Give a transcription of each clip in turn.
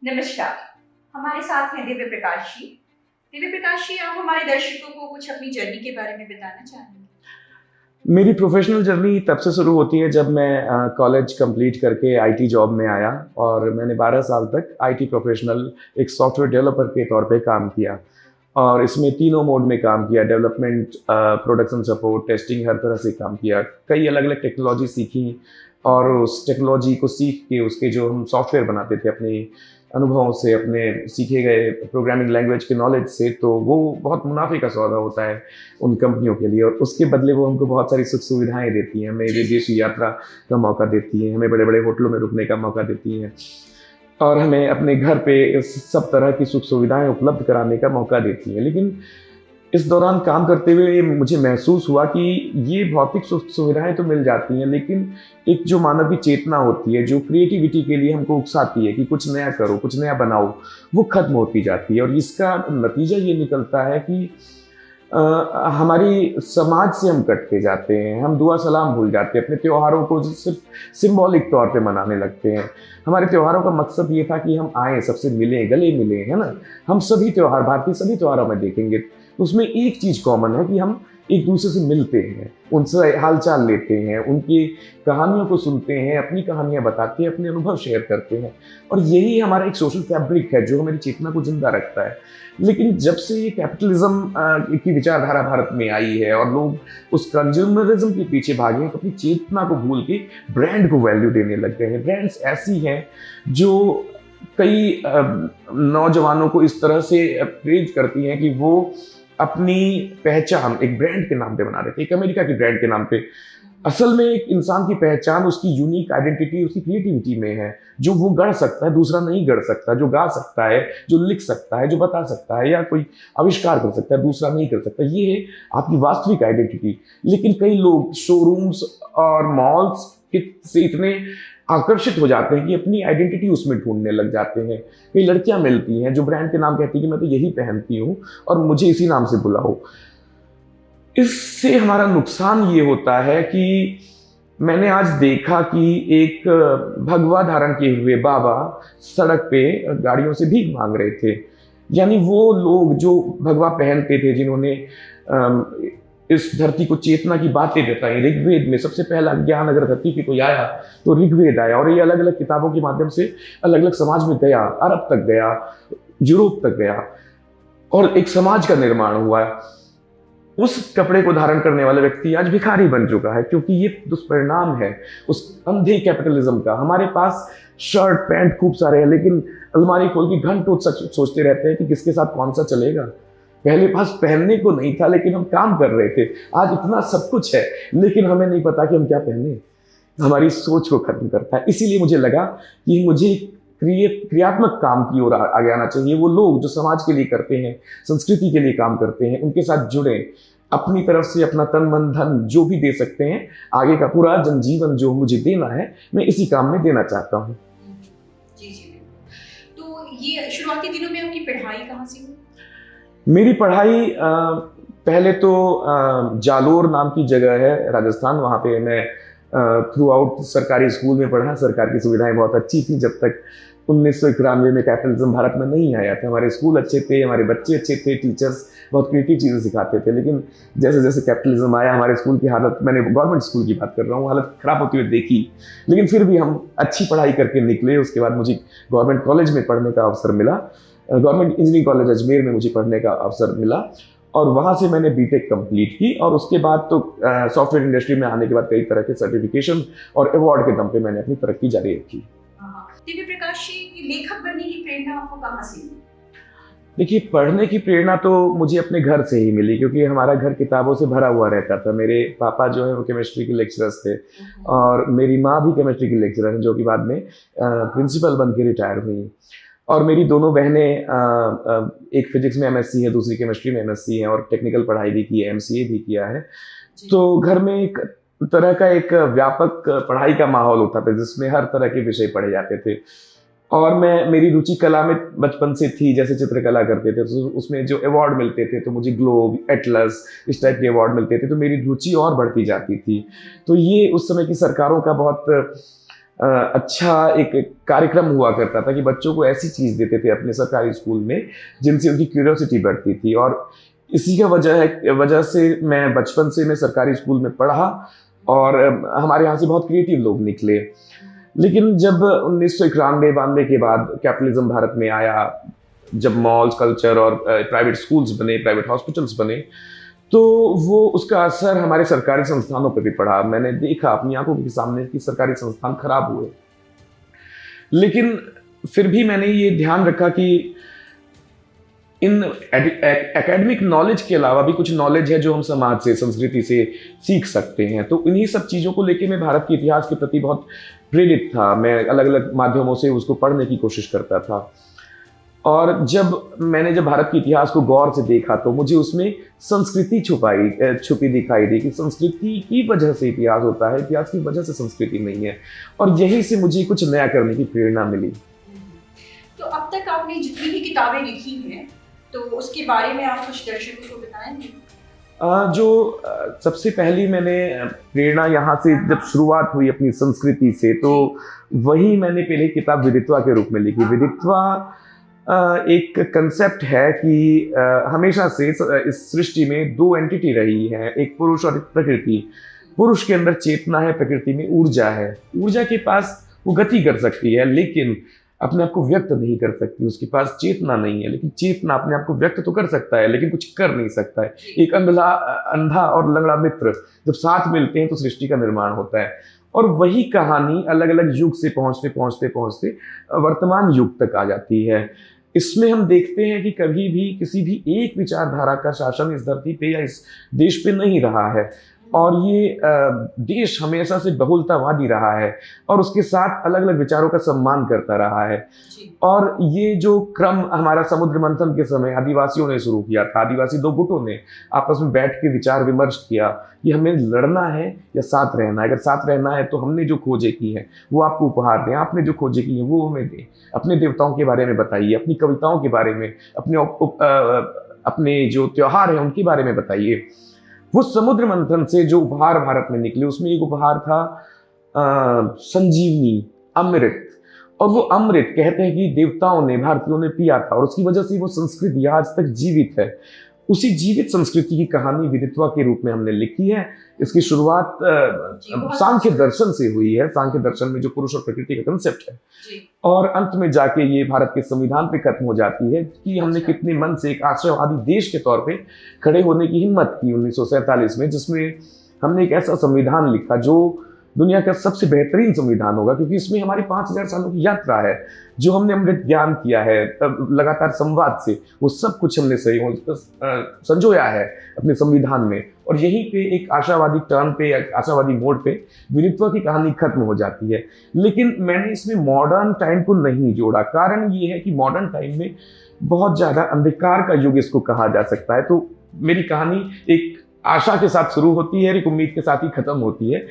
नमस्कार। हमारे साथ हैं दिव्य प्रकाश जी। दिव्य प्रकाश जी, आप हमारे दर्शकों को कुछ अपनी जर्नी के बारे में बताना चाहेंगे? मेरी प्रोफ़ेशनल जर्नी तब से शुरू होती है जब मैं कॉलेज कंप्लीट करके आईटी जॉब में आया और मैंने 12 साल तक आईटी प्रोफ़ेशनल एक सॉफ्टवेयर डेवलपर के तौर पे काम किया। और इसमें तीनों मोड में काम किया, डेवलपमेंट, प्रोडक्शन सपोर्ट, टेस्टिंग, हर तरह से काम किया। कई अलग-अलग टेक्नोलॉजी सीखी और उस टेक्नोलॉजी को सीख के उसके जो हम सॉफ्टवेयर बनाते थे अपने अनुभवों से, अपने सीखे गए प्रोग्रामिंग लैंग्वेज के नॉलेज से, तो वो बहुत मुनाफ़े का सौदा होता है उन कंपनियों के लिए और उसके बदले वो हमको बहुत सारी सुख सुविधाएँ देती हैं। हमें विदेशी यात्रा का मौका देती हैं, हमें बड़े-बड़े होटलों में रुकने का मौका देती हैं और हमें अपने घर पे इस सब तरह की सुख सुविधाएँ उपलब्ध कराने का मौका देती हैं। लेकिन इस दौरान काम करते हुए मुझे महसूस हुआ कि ये भौतिक सुख सुविधाएँ तो मिल जाती हैं, लेकिन एक जो मानव की चेतना होती है, जो क्रिएटिविटी के लिए हमको उकसाती है कि कुछ नया करो, कुछ नया बनाओ, वो खत्म होती जाती है और इसका नतीजा ये निकलता है कि हमारी समाज से हम कटते जाते हैं, हम दुआ सलाम भूल जाते हैं, अपने त्योहारों को सिर्फ सिंबॉलिक तौर पे मनाने लगते हैं। हमारे त्योहारों का मकसद ये था कि हम आएँ, सबसे मिलें, गले मिलें, है ना? हम सभी त्योहार, भारतीय सभी त्योहारों में देखेंगे, उसमें एक चीज़ कॉमन है कि हम एक-दूसरे से मिलते हैं, उनसे हाल-चाल लेते हैं, उनकी कहानियों को सुनते हैं, अपनी कहानियाँ बताते हैं, अपने अनुभव शेयर करते हैं और यही हमारा एक सोशल फैब्रिक है, जो हमारी चेतना को ज़िंदा रखता है। लेकिन जब से ये कैपिटलिज़्म की विचारधारा भारत में आई है और लोग उस कंज्यूमरिज़्म के पीछे भागे हैं, तो अपनी चेतना को भूल के ब्रांड को वैल्यू देने लग गए हैं। ब्रांड्स ऐसी हैं जो कई नौजवानों को इस तरह से प्रेरित करती हैं कि वो अपनी पहचान एक ब्रांड के नाम पे बना देते हैं, एक अमेरिका की ब्रांड के नाम पे। असल में एक इंसान की पहचान उसकी यूनिक आइडेंटिटी उसकी क्रिएटिविटी में है, जो वो गढ़ सकता है, दूसरा नहीं गढ़ सकता, जो गा सकता है, जो लिख सकता है, जो बता सकता है या कोई आविष्कार कर सकता है, दूसरा नहीं कर सकता। ये है आपकी वास्तविक आइडेंटिटी। लेकिन कई लोग शोरूम्स और मॉल्स से इतने आकर्षित हो जाते हैं कि अपनी आइडेंटिटी उसमें ढूंढने लग जाते हैं। कई लड़कियां मिलती हैं जो ब्रांड के नाम कहती हैं कि मैं तो यही पहनती हूँ और मुझे इसी नाम से बुलाओ। इससे हमारा नुकसान ये होता है कि मैंने आज देखा कि एक भगवा धारण किए हुए बाबा सड़क पे गाड़ियों से भीख मांग रहे थे। यानी वो लोग जो भगवा पहनते थे, जिन्होंने इस धरती को चेतना की बातें बताई, ऋग्वेद में सबसे पहला ज्ञान अगर धरती की कोई आया तो ऋग्वेद आया और ये अलग अलग किताबों के माध्यम से अलग अलग समाज में गया, अरब तक गया, यूरोप तक गया और एक समाज का निर्माण हुआ। उस कपड़े को धारण करने वाला व्यक्ति आज भिखारी बन चुका है, क्योंकि ये दुष्परिणाम है उस अंधे कैपिटलिज्म का। हमारे पास शर्ट पैंट खूब सारे हैं, लेकिन अलमारी खोल के घंटों सोचते रहते हैं कि किसके साथ कौन सा चलेगा। पहले पास पहनने को नहीं था, लेकिन हम काम कर रहे थे। आज इतना सब कुछ है, लेकिन हमें नहीं पता कि हम क्या पहने। हमारी सोच को खत्म करता है। इसीलिए मुझे लगा कि मुझे क्रियात्मक काम की ओर आगे आना चाहिए। वो लोग जो समाज के लिए करते हैं, संस्कृति के लिए काम करते हैं, उनके साथ जुड़े, अपनी तरफ से अपना तन मन धन जो भी दे सकते हैं, आगे का पूरा जनजीवन जो मुझे देना है, मैं इसी काम में देना चाहता हूँ। जी, जी। तो ये शुरुआती दिनों में आपकी पढ़ाई कहाँ से हुई? मेरी पढ़ाई पहले तो जालोर नाम की जगह है राजस्थान, वहाँ पे मैं थ्रू आउट सरकारी स्कूल में पढ़ा। सरकार की सुविधाएं बहुत अच्छी थी जब तक 1991 में कैपिटलिज्म भारत में नहीं आया था। हमारे स्कूल अच्छे थे, हमारे बच्चे अच्छे थे, टीचर्स बहुत क्रिएटिव चीज़ें सिखाते थे। लेकिन जैसे जैसे कैपिटलिज्म आया, हमारे स्कूल की हालत, मैंने गवर्नमेंट स्कूल की बात कर रहा हूँ, हालत ख़राब होती हुई देखी। लेकिन फिर भी हम अच्छी पढ़ाई करके निकले। उसके बाद मुझे गवर्नमेंट कॉलेज में पढ़ने का अवसर मिला, गवर्नमेंट इंजीनियरिंग कॉलेज अजमेर में मुझे पढ़ने का अवसर मिला और वहाँ से मैंने बीटेक कंप्लीट की। और उसके बाद तो सॉफ्टवेयर इंडस्ट्री में आने के बाद कई तरह के सर्टिफिकेशन और अवार्ड के दम पे मैंने अपनी तरक्की जारी रखी। दिव्य प्रकाश जी, लेखक बनने की प्रेरणा आपको कहाँ से मिली? देखिए, पढ़ने की प्रेरणा तो मुझे अपने घर से ही मिली, क्योंकि हमारा घर किताबों से भरा हुआ रहता था। मेरे पापा जो है वो केमिस्ट्री के लेक्चरर्स थे और मेरी माँ भी केमिस्ट्री की लेक्चरर हैं, जो कि बाद में प्रिंसिपल बन के रिटायर हुई। और मेरी दोनों बहनें, एक फिजिक्स में एमएससी है, दूसरी केमिस्ट्री में एमएससी है और टेक्निकल पढ़ाई भी की है, एमसीए भी किया है। तो घर में एक तरह का एक व्यापक पढ़ाई का माहौल होता था, जिसमें हर तरह के विषय पढ़े जाते थे। और मेरी रुचि कला में बचपन से थी, जैसे चित्रकला करते थे तो उसमें जो अवार्ड मिलते थे, तो मुझे ग्लोब, एटलस, इस टाइप के अवार्ड मिलते थे, तो मेरी रुचि और बढ़ती जाती थी। तो ये उस समय की सरकारों का बहुत अच्छा एक कार्यक्रम हुआ करता था कि बच्चों को ऐसी चीज़ देते थे अपने सरकारी स्कूल में जिनसे उनकी क्यूरियोसिटी बढ़ती थी। और इसी का वजह से मैं बचपन से मैं सरकारी स्कूल में पढ़ा और हमारे यहाँ से बहुत क्रिएटिव लोग निकले। लेकिन जब 1991-92 के बाद कैपिटलिज्म भारत में आया, जब मॉल्स कल्चर और प्राइवेट स्कूल्स बने, प्राइवेट हॉस्पिटल्स बने, तो वो उसका असर हमारे सरकारी संस्थानों पर भी पड़ा। मैंने देखा अपनी आंखों के सामने कि सरकारी संस्थान खराब हुए। लेकिन फिर भी मैंने ये ध्यान रखा कि इन एकेडमिक नॉलेज के अलावा भी कुछ नॉलेज है जो हम समाज से, संस्कृति से सीख सकते हैं। तो इन्हीं सब चीज़ों को लेके मैं भारत के इतिहास के प्रति बहुत प्रेरित था। मैं अलग अलग माध्यमों से उसको पढ़ने की कोशिश करता था। और जब मैंने भारत के इतिहास को गौर से देखा तो मुझे उसमें संस्कृति छुपी दिखाई दी कि संस्कृति की वजह से इतिहास होता है, इतिहास की वजह से संस्कृति नहीं है। और यहीं से मुझे कुछ नया करने की प्रेरणा मिली। तो अब तक आपने जितनी भी किताबें लिखी हैं, तो उसके बारे में आप कुछ दर्शकों को बताएंगे? सबसे पहली मैंने प्रेरणा यहाँ से जब शुरुआत हुई अपनी संस्कृति से, तो वही मैंने पहले किताब विदित्वा के रूप में लिखी। विदित्वा एक कंसेप्ट है कि हमेशा से इस सृष्टि में दो एंटिटी रही है, एक पुरुष और एक प्रकृति। पुरुष के अंदर चेतना है, प्रकृति में ऊर्जा है। ऊर्जा के पास वो गति कर सकती है लेकिन अपने आप को व्यक्त नहीं कर सकती। उसके पास चेतना नहीं है, लेकिन चेतना अपने आप को व्यक्त तो कर सकता है लेकिन कुछ कर नहीं सकता है। एक अंधा और लंगड़ा मित्र जब साथ मिलते हैं तो सृष्टि का निर्माण होता है। और वही कहानी अलग अलग युग से पहुंचते वर्तमान युग तक आ जाती है। इसमें हम देखते हैं कि कभी भी किसी भी एक विचारधारा का शासन इस धरती पे या इस देश पे नहीं रहा है। और ये देश हमेशा से बहुलतावादी रहा है और उसके साथ अलग अलग विचारों का सम्मान करता रहा है। और ये जो क्रम हमारा समुद्र मंथन के समय आदिवासियों ने शुरू किया था, आदिवासी दो गुटों ने आपस में बैठ के विचार विमर्श किया कि हमें लड़ना है या साथ रहना है। अगर साथ रहना है तो हमने जो खोजें की हैं वो आपको उपहार दें, आपने जो खोजें की हैं वो हमें दें। अपने देवताओं के बारे में बताइए, अपनी कविताओं के बारे में, अपने जो त्योहार हैं उनके बारे में बताइए। वो समुद्र मंथन से जो उपहार भारत में निकले उसमें एक उपहार था संजीवनी, अमृत। और वो अमृत कहते हैं कि देवताओं ने, भारतीयों ने पिया था और उसकी वजह से वो संस्कृति आज तक जीवित है। उसी जीवित संस्कृति की कहानी विदित्वा के रूप में हमने लिखी है। इसकी शुरुआत सांख्य दर्शन से हुई है। सांख्य दर्शन में जो पुरुष और प्रकृति का कंसेप्ट है, और अंत में जाके ये भारत के संविधान पे खत्म हो जाती है कि हमने कितने मन से एक आशावादी देश के तौर पे खड़े होने की हिम्मत की 1947 में, जिसमें हमने एक ऐसा संविधान लिखा जो दुनिया का सबसे बेहतरीन संविधान होगा, क्योंकि इसमें हमारी 5000 सालों की यात्रा है। जो हमने अमृत ज्ञान किया है लगातार संवाद से, वो सब कुछ हमने सही संजोया है अपने संविधान में। और यहीं पे एक आशावादी टर्न पे, एक आशावादी मोड पे विदित्वा की कहानी खत्म हो जाती है। लेकिन मैंने इसमें मॉडर्न टाइम को नहीं जोड़ा। कारण ये है कि मॉडर्न टाइम में बहुत ज़्यादा अंधकार का युग इसको कहा जा सकता है। तो मेरी कहानी एक आशा के साथ शुरू होती है, एक उम्मीद के साथ ही खत्म होती है।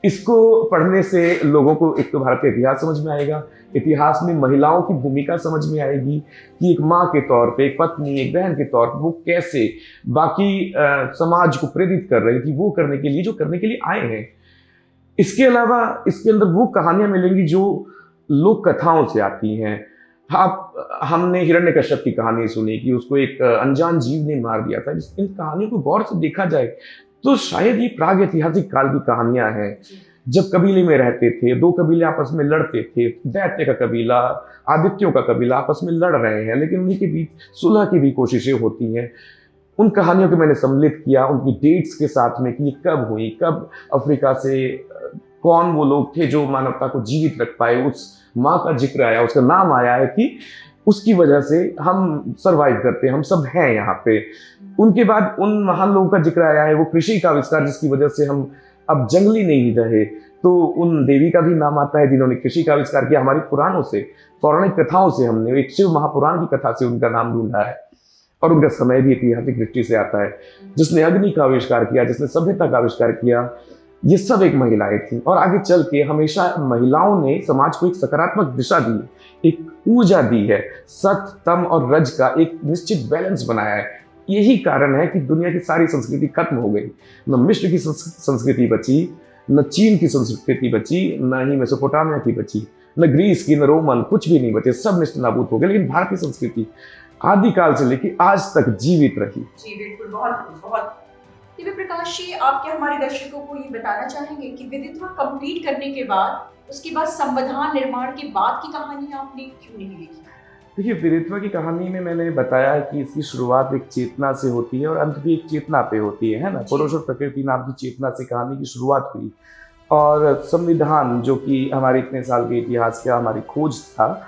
इसको पढ़ने से लोगों को एक तो भारत का इतिहास समझ में आएगा, इतिहास में महिलाओं की भूमिका समझ में आएगी कि एक माँ के तौर पे, एक पत्नी, एक बहन के तौर पे वो कैसे बाकी समाज को प्रेरित कर रही थी वो करने के लिए जो करने के लिए आए हैं। इसके अलावा इसके अंदर वो कहानियां मिलेंगी जो लोक कथाओं से आती हैं। हमने हिरण्यकश्यप की कहानी सुनी कि उसको एक अनजान जीव ने मार दिया था। इन कहानियों को गौर से देखा जाए तो शायद ये प्राग ऐतिहासिक काल की कहानियां हैं, जब कबीले में रहते थे, दो कबीले आपस में लड़ते थे। दैत्य का कबीला, आदित्यों का कबीला आपस में लड़ रहे हैं, लेकिन उन्हीं के बीच सुलह की भी कोशिशें होती हैं। उन कहानियों को मैंने सम्मिलित किया उनकी डेट्स के साथ में कि ये कब हुई, कब अफ्रीका से कौन वो लोग थे जो मानवता को जीवित रख पाए। उस माँ का जिक्र आया, उसका नाम आया है कि उसकी वजह से हम सरवाइव करते हैं, हम सब हैं यहाँ पे। उनके बाद उन महान लोगों का जिक्र आया है, वो कृषि का आविष्कार जिसकी वजह से हम अब जंगली नहीं रहे। तो उन देवी का भी नाम आता है जिन्होंने कृषि का आविष्कार किया। हमारी पुराणों से, पौराणिक कथाओं से हमने एक शिव महापुराण की कथा से उनका नाम ढूंढा है। और उनका समय भी ऐतिहासिक दृष्टि से आता है। जिसने अग्नि का आविष्कार किया, जिसने सभ्यता का आविष्कार किया, ये सब एक महिलाएं थी। और आगे चल के हमेशा महिलाओं ने समाज को एक सकारात्मक दिशा दी, एक ऊर्जा दी है। सत, तम और रज का एक निश्चित बैलेंस बनाया है। यही कारण है कि दुनिया की सारी संस्कृति खत्म हो गई, न मिस्र की संस्कृति बची, न चीन की संस्कृति बची, न ही मेसोपोटामिया की बची, न ग्रीस की, न रोमन, कुछ भी नहीं बचे, सब निश्चित नाबूद हो गए। लेकिन भारतीय संस्कृति आदिकाल से लेकर आज तक जीवित रही। जी बिल्कुल, बहुत बहुत। दिव्य प्रकाश जी, आप क्या हमारे दर्शकों को ये बताना चाहेंगे कि विदित्वा कंप्लीट करने के बाद उसके बाद संविधान निर्माण के बाद की कहानी आपने क्यों नहीं लिखी? देखिए, विदित्वा की कहानी में मैंने बताया है कि इसकी शुरुआत एक चेतना से होती है और अंत भी एक चेतना पे होती है ना। पुरुष और प्रकृति नाम की चेतना से कहानी की शुरुआत हुई और संविधान, जो कि हमारे इतने साल के इतिहास का हमारी खोज था,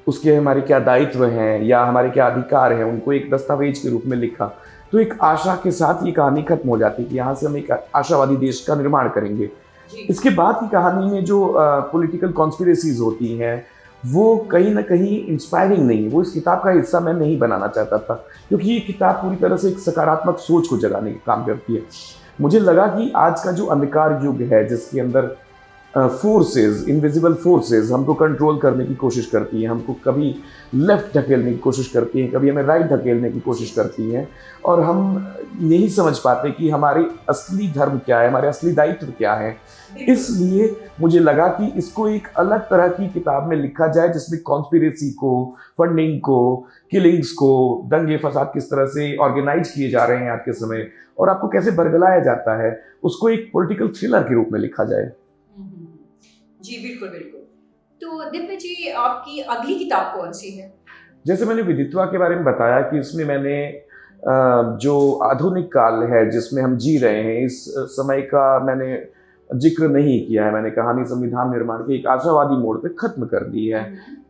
उसके हमारे क्या दायित्व हैं या हमारे क्या अधिकार हैं, उनको एक दस्तावेज के रूप में लिखा। तो एक आशा के साथ ये कहानी खत्म हो जाती है कि यहाँ से हम एक आशावादी देश का निर्माण करेंगे। इसके बाद की कहानी में जो पॉलिटिकल कॉन्स्पिरेसीज होती हैं, वो कहीं ना कहीं इंस्पायरिंग नहीं है। वो इस किताब का हिस्सा मैं नहीं बनाना चाहता था, क्योंकि ये किताब पूरी तरह से एक सकारात्मक सोच को जगाने का काम करती है। मुझे लगा कि आज का जो अंधकार युग है, जिसके अंदर फोर्सेस, इनविजिबल फोर्सेस हमको कंट्रोल करने की कोशिश करती हैं, हमको कभी लेफ्ट धकेलने की कोशिश करती हैं, कभी हमें राइट धकेलने की कोशिश करती हैं, और हम नहीं समझ पाते कि हमारे असली धर्म क्या है, हमारे असली दायित्व क्या है। इसलिए मुझे लगा कि इसको एक अलग तरह की किताब में लिखा जाए, जिसमें कॉन्स्पिरेसी को, फंडिंग को, किलिंग्स को, दंगे फसाद किस तरह से ऑर्गेनाइज किए जा रहे हैं आज के समय, और आपको कैसे बरगलाया जाता है, उसको एक पॉलिटिकल थ्रिलर के रूप में लिखा जाए। जी बिल्कुल बिल्कुल। तो दिव्य जी, आपकी अगली किताब कौन सी है? जैसे मैंने विदित्वा के बारे में बताया कि इसमें मैंने जो आधुनिक काल है जिसमें हम जी रहे हैं, इस समय का मैंने जिक्र नहीं किया है। मैंने कहानी संविधान निर्माण के एक आशावादी मोड़ पे खत्म कर दी है।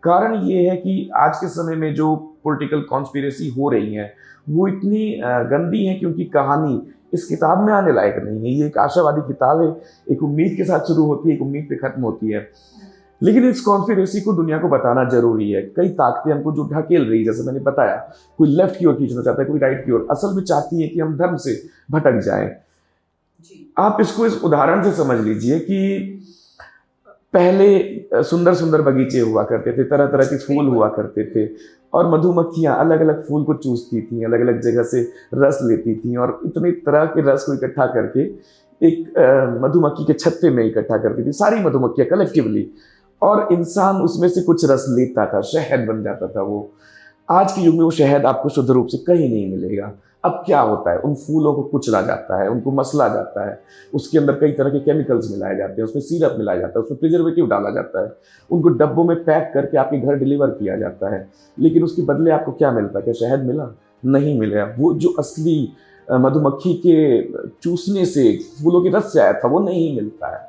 कारण ये है कि आज के समय में जो पॉलिटिकल कॉन्स्पिरेसी हो रही है, वो इतनी गंदी है, क्योंकि कहानी इस किताब में आने लायक नहीं है। ये एक आशावादी किताब है, एक उम्मीद के साथ शुरू होती है, एक उम्मीद पे खत्म होती है। लेकिन इस कॉन्स्पिरेसी को दुनिया को बताना जरूरी है। कई ताकतें हमको जो ढकेल रही है, जैसे मैंने बताया, कोई लेफ्ट की ओर खींचना चाहता है, कोई राइट की ओर, असल में चाहती है कि हम धर्म से भटक जाएं। आप इसको इस उदाहरण से समझ लीजिए कि पहले सुंदर सुंदर बगीचे हुआ करते थे, तरह तरह के फूल हुआ करते थे, और मधुमक्खियां अलग अलग फूल को चूसती थी, अलग अलग जगह से रस लेती थी, और इतने तरह के रस को इकट्ठा करके एक मधुमक्खी के छत्ते में इकट्ठा करती थी, सारी मधुमक्खियां कलेक्टिवली, और इंसान उसमें से कुछ रस लेता था, शहद बन जाता था वो। आज के युग में वो शहद आपको शुद्ध रूप से कहीं नहीं मिलेगा। अब क्या होता है, उन फूलों को कुचला जाता है, उनको मसला जाता है, उसके अंदर कई तरह के केमिकल्स मिलाए जाते हैं, उसमें सिरप मिलाया जाता है, उसमें प्रिजर्वेटिव डाला जाता है, उनको डब्बों में पैक करके आपके घर डिलीवर किया जाता है। लेकिन उसके बदले आपको क्या मिलता है? क्या शहद मिला? नहीं मिला। वो जो असली मधुमक्खी के चूसने से, फूलों के रस से आया था, वो नहीं मिलता है।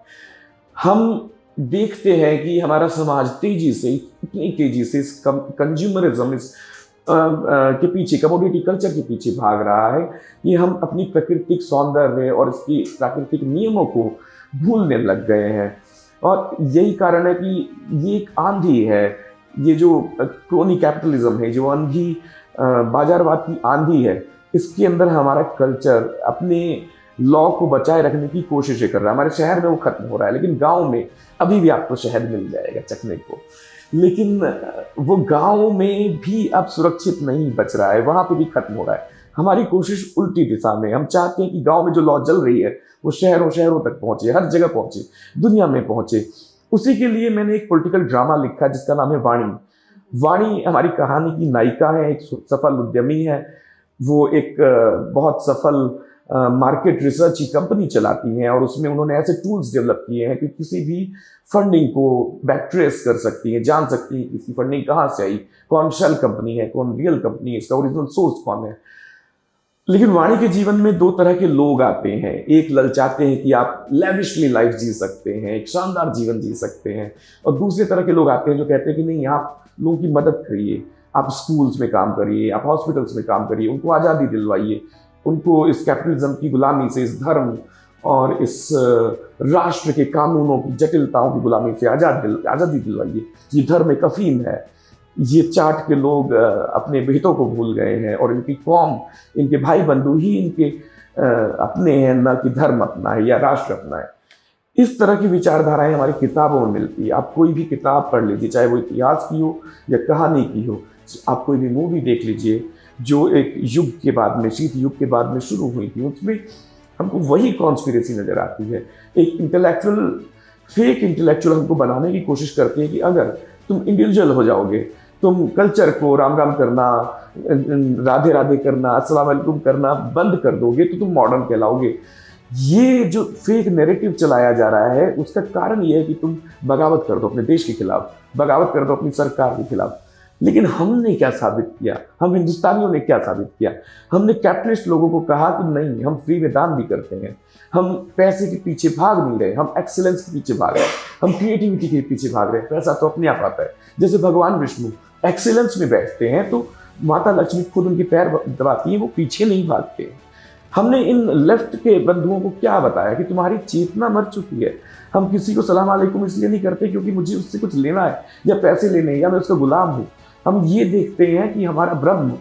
हम देखते हैं कि हमारा समाज तेजी से, इतनी तेजी से इस कंज्यूमरिज्म, इस के पीछे, कमोडिटी कल्चर के पीछे भाग रहा है कि हम अपनी प्राकृतिक सौंदर्य और इसकी प्राकृतिक नियमों को भूलने लग गए हैं। और यही कारण है कि ये एक आंधी है, ये जो क्रोनी कैपिटलिज्म है, जो आंधी बाजारवाद की आंधी है, इसके अंदर हमारा कल्चर अपने लॉ को बचाए रखने की कोशिशें कर रहा है। हमारे शहर में वो खत्म हो रहा है, लेकिन गांव में अभी भी आपको शहद मिल जाएगा चखने को। लेकिन वो गांव में भी अब सुरक्षित नहीं बच रहा है, वहां पे भी खत्म हो रहा है। हमारी कोशिश उल्टी दिशा में। हम चाहते हैं कि गांव में जो लॉ चल रही है वो शहरों शहरों तक पहुंचे, हर जगह पहुंचे, दुनिया में पहुंचे। उसी के लिए मैंने एक पॉलिटिकल ड्रामा लिखा जिसका नाम है वाणी। वाणी हमारी कहानी की नायिका है, एक सफल उद्यमी है। वो एक बहुत सफल मार्केट रिसर्च की कंपनी चलाती हैं, और उसमें उन्होंने ऐसे टूल्स डेवलप किए हैं कि किसी भी फंडिंग को बैक ट्रेस कर सकती हैं, जान सकती हैं कि इसकी फंडिंग कहाँ से आई, कौन शेल कंपनी है, कौन रियल कंपनी है, इसका ओरिजिनल सोर्स कौन है। लेकिन वाणी के जीवन में दो तरह के लोग आते हैं। एक ललचाते हैं कि आप लेविशली लाइफ जी सकते हैं, एक शानदार जीवन जी सकते हैं, और दूसरे तरह के लोग आते हैं जो कहते हैं कि नहीं, आप लोगों की मदद करिए, आप स्कूल्स में काम करिए, आप हॉस्पिटल्स में काम करिए, उनको आज़ादी दिलवाइए, उनको इस कैपिटलिज्म की गुलामी से, इस धर्म और इस राष्ट्र के कानूनों की जटिलताओं की गुलामी से आज़ादी दिलवाइए। ये धर्म एक अफीम है। ये चाट के लोग अपने हितों को भूल गए हैं, और इनकी कौम, इनके भाई बंधु ही इनके अपने हैं, न कि धर्म अपना है या राष्ट्र अपना है। इस तरह की विचारधाराएं हमारी किताबों में मिलती है। आप कोई भी किताब पढ़ लीजिए, चाहे वो इतिहास की हो या कहानी की हो। आप कोई भी मूवी देख लीजिए जो एक युग के बाद में, शीत युग के बाद में शुरू हुई थी, उसमें हमको वही कॉन्स्पिरेसी नजर आती है। एक इंटेलेक्चुअल, फेक इंटेलेक्चुअल हमको बनाने की कोशिश करते हैं कि अगर तुम इंडिविजुअल हो जाओगे, तुम कल्चर को राम राम करना, राधे राधे करना, अस्सलाम वालेकुम करना बंद कर दोगे तो तुम मॉडर्न कहलाओगे। ये जो फेक नैरेटिव चलाया जा रहा है उसका कारण ये है कि तुम बगावत कर दो अपने देश के खिलाफ, बगावत कर दो अपनी सरकार के खिलाफ। लेकिन हमने क्या साबित किया, हम हिंदुस्तानियों ने क्या साबित किया? हमने कैपिटलिस्ट लोगों को कहा कि नहीं, हम फ्री में दान भी करते हैं, हम पैसे के पीछे भाग नहीं रहे, हम एक्सीलेंस के पीछे भाग रहे हैं, हम क्रिएटिविटी के पीछे भाग रहे हैं। पैसा तो अपने आप आता है। जैसे भगवान विष्णु एक्सीलेंस में बैठते हैं तो माता लक्ष्मी खुद उनके पैर दबाती है, वो पीछे नहीं भागते। हमने इन लेफ्ट के बंधुओं को क्या बताया कि तुम्हारी चेतना मर चुकी है। हम किसी को सलाम अलैकुम इसलिए नहीं करते क्योंकि मुझे उससे कुछ लेना है या पैसे लेने हैं या मैं उसका गुलाम हूँ। हम ये देखते हैं कि हमारा ब्रह्म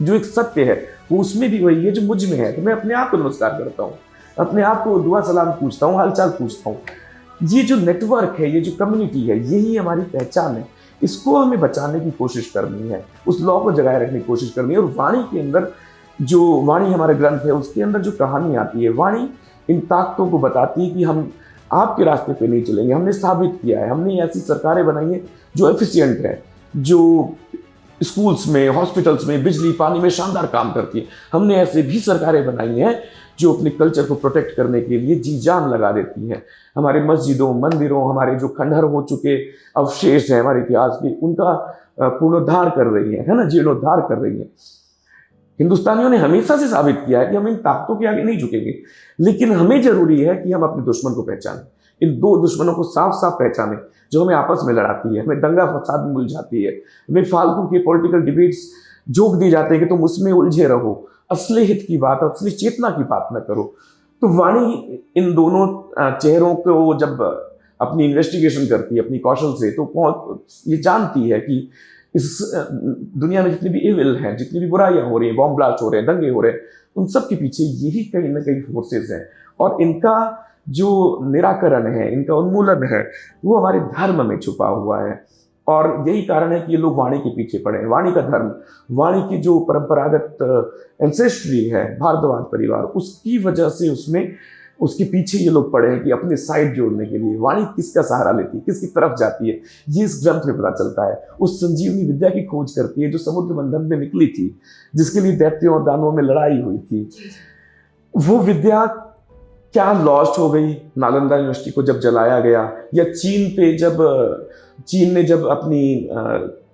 जो एक सत्य है वो उसमें भी वही है जो मुझ में है। तो मैं अपने आप को नमस्कार करता हूँ, अपने आप को दुआ सलाम पूछता हूँ, हालचाल पूछता हूँ। ये जो नेटवर्क है, ये जो कम्युनिटी है, यही हमारी पहचान है। इसको हमें बचाने की कोशिश करनी है, उस लॉ को जगाए रखने की कोशिश करनी है। और वाणी के अंदर जो वाणी हमारा ग्रंथ है उसके अंदर जो कहानी आती है, वाणी इन ताकतों को बताती है कि हम आपके रास्ते पे नहीं चलेंगे। हमने साबित किया है, हमने ऐसी सरकारें बनाई है जो एफिशिएंट है, जो स्कूल्स में, हॉस्पिटल्स में, बिजली पानी में शानदार काम करती है। हमने ऐसे भी सरकारें बनाई हैं जो अपने कल्चर को प्रोटेक्ट करने के लिए जी जान लगा देती हैं। हमारे मस्जिदों, मंदिरों, हमारे जो खंडहर हो चुके अवशेष हैं हमारे इतिहास के, उनका पुनरुद्धार कर रही है ना, जीर्णोद्धार कर रही है। हिंदुस्तानियों ने हमेशा से साबित किया है कि हम इन ताकतों के आगे नहीं झुकेंगे। लेकिन हमें जरूरी है कि हम अपने दुश्मन को पहचानें, इन दो दुश्मनों को साफ साफ पहचानें जो हमें आपस में लड़ाती है, हमें दंगा फसाद में उलझाती है, हमें फालतू के पॉलिटिकल डिबेट्स जोक दिए जाते हैं कि तुम उसमें उलझे रहो, असली हित की बात, असली चेतना की बात न करो। तो वाणी इन दोनों चेहरों को जब अपनी इन्वेस्टिगेशन करती है अपनी कौशल से, तो बहुत ये जानती है कि इस दुनिया में जितनी भी इविल हैं, जितनी भी बुराइयां हो रही हैं, बॉम्ब ब्लास्ट हो रहे हैं, दंगे हो रहे हैं, उन सब के पीछे यही कहीं ना कहीं फोर्सेस हैं। और इनका जो निराकरण है, इनका उन्मूलन है, वो हमारे धर्म में छुपा हुआ है। और यही कारण है कि ये लोग वाणी के पीछे पड़े हैं। वाणी का धर्म, वाणी की जो परंपरागत एंसेस्ट्री है, भारद्वाज परिवार, उसकी वजह से उसमें उसके पीछे ये लोग पड़े हैं कि अपने साइड जोड़ने के लिए वाणी किसका सहारा लेती है, किसकी तरफ जाती है, ये इस ग्रंथ में पता चलता है। उस संजीवनी विद्या की खोज करती है जो समुद्र मंथन में निकली थी, जिसके लिए दैत्यों और दानवों में लड़ाई हुई थी। वो विद्या क्या लॉस्ट हो गई नालंदा यूनिवर्सिटी को जब जलाया गया, या चीन ने जब अपनी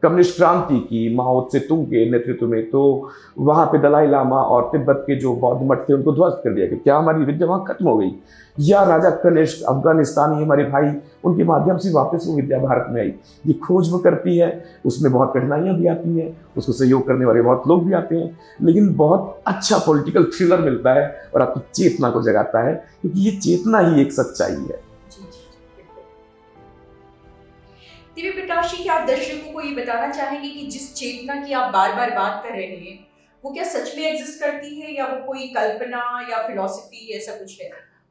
कम्युनिस्ट क्रांति की माओ त्से-तुंग के नेतृत्व में, तो वहाँ पे दलाई लामा और तिब्बत के जो बौद्ध मठ थे उनको ध्वस्त कर दिया गया। क्या हमारी विद्या वहाँ खत्म हो गई? या राजा कनिष्क अफगानिस्तानी हमारे भाई, उनके माध्यम से वापस वो विद्या भारत में आई? ये खोज वो करती है, उसमें बहुत कठिनाइयाँ भी आती हैं, उसको सहयोग करने वाले बहुत लोग भी आते हैं, लेकिन बहुत अच्छा पॉलिटिकल थ्रिलर मिलता है और आपकी चेतना को जगाता है, क्योंकि ये चेतना ही एक सच्चाई है। दिव्य प्रकाश जी, क्या आप दर्शकों को ये बताना चाहेंगे कि जिस चेतना की आप बार बार बात कर रहे हैं वो क्या सच में एग्जिस्ट करती है, या वो कोई कल्पना या फिलॉसफी ऐसा कुछ है?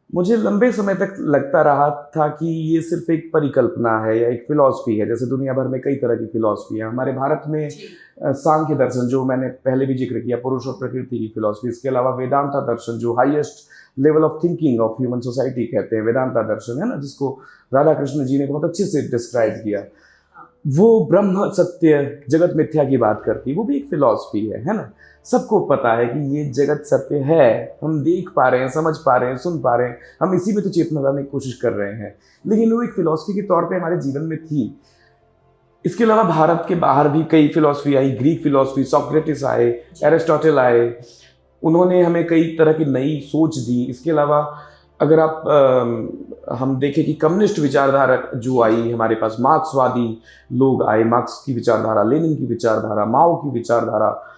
मुझे लंबे समय तक लगता रहा था कि ये सिर्फ एक परिकल्पना है या एक फिलॉसफी है। जैसे दुनिया भर में कई तरह की फिलॉसफी है। हमारे भारत में सांख्य दर्शन, जो मैंने पहले भी जिक्र किया, पुरुष और प्रकृति की फिलॉसफी। इसके अलावा वेदांता दर्शन, जो highest level of thinking of human society कहते हैं, वेदांता दर्शन है ना, जिसको राधा कृष्ण जी ने बहुत अच्छे से डिस्क्राइब किया। वो ब्रह्म सत्य जगत मिथ्या की बात करती है, वो भी एक फिलॉसफी है ना। सबको पता है कि ये जगत सत्य है, हम देख पा रहे हैं, समझ पा रहे हैं, सुन पा रहे हैं, हम इसी में तो चेतना लाने की कोशिश कर रहे हैं। लेकिन वो एक फिलॉसफी के तौर पे हमारे जीवन में थी। इसके अलावा भारत के बाहर भी कई फिलॉसफी आई, ग्रीक फिलॉसफी, सोक्रेटिस आए, एरिस्टोटल आए, उन्होंने हमें कई तरह की नई सोच दी। इसके अलावा अगर हम देखें कि कम्युनिस्ट विचारधारा जो आई हमारे पास, मार्क्सवादी लोग आए, मार्क्स की विचारधारा, लेनिन की विचारधारा, माओ की विचारधारा,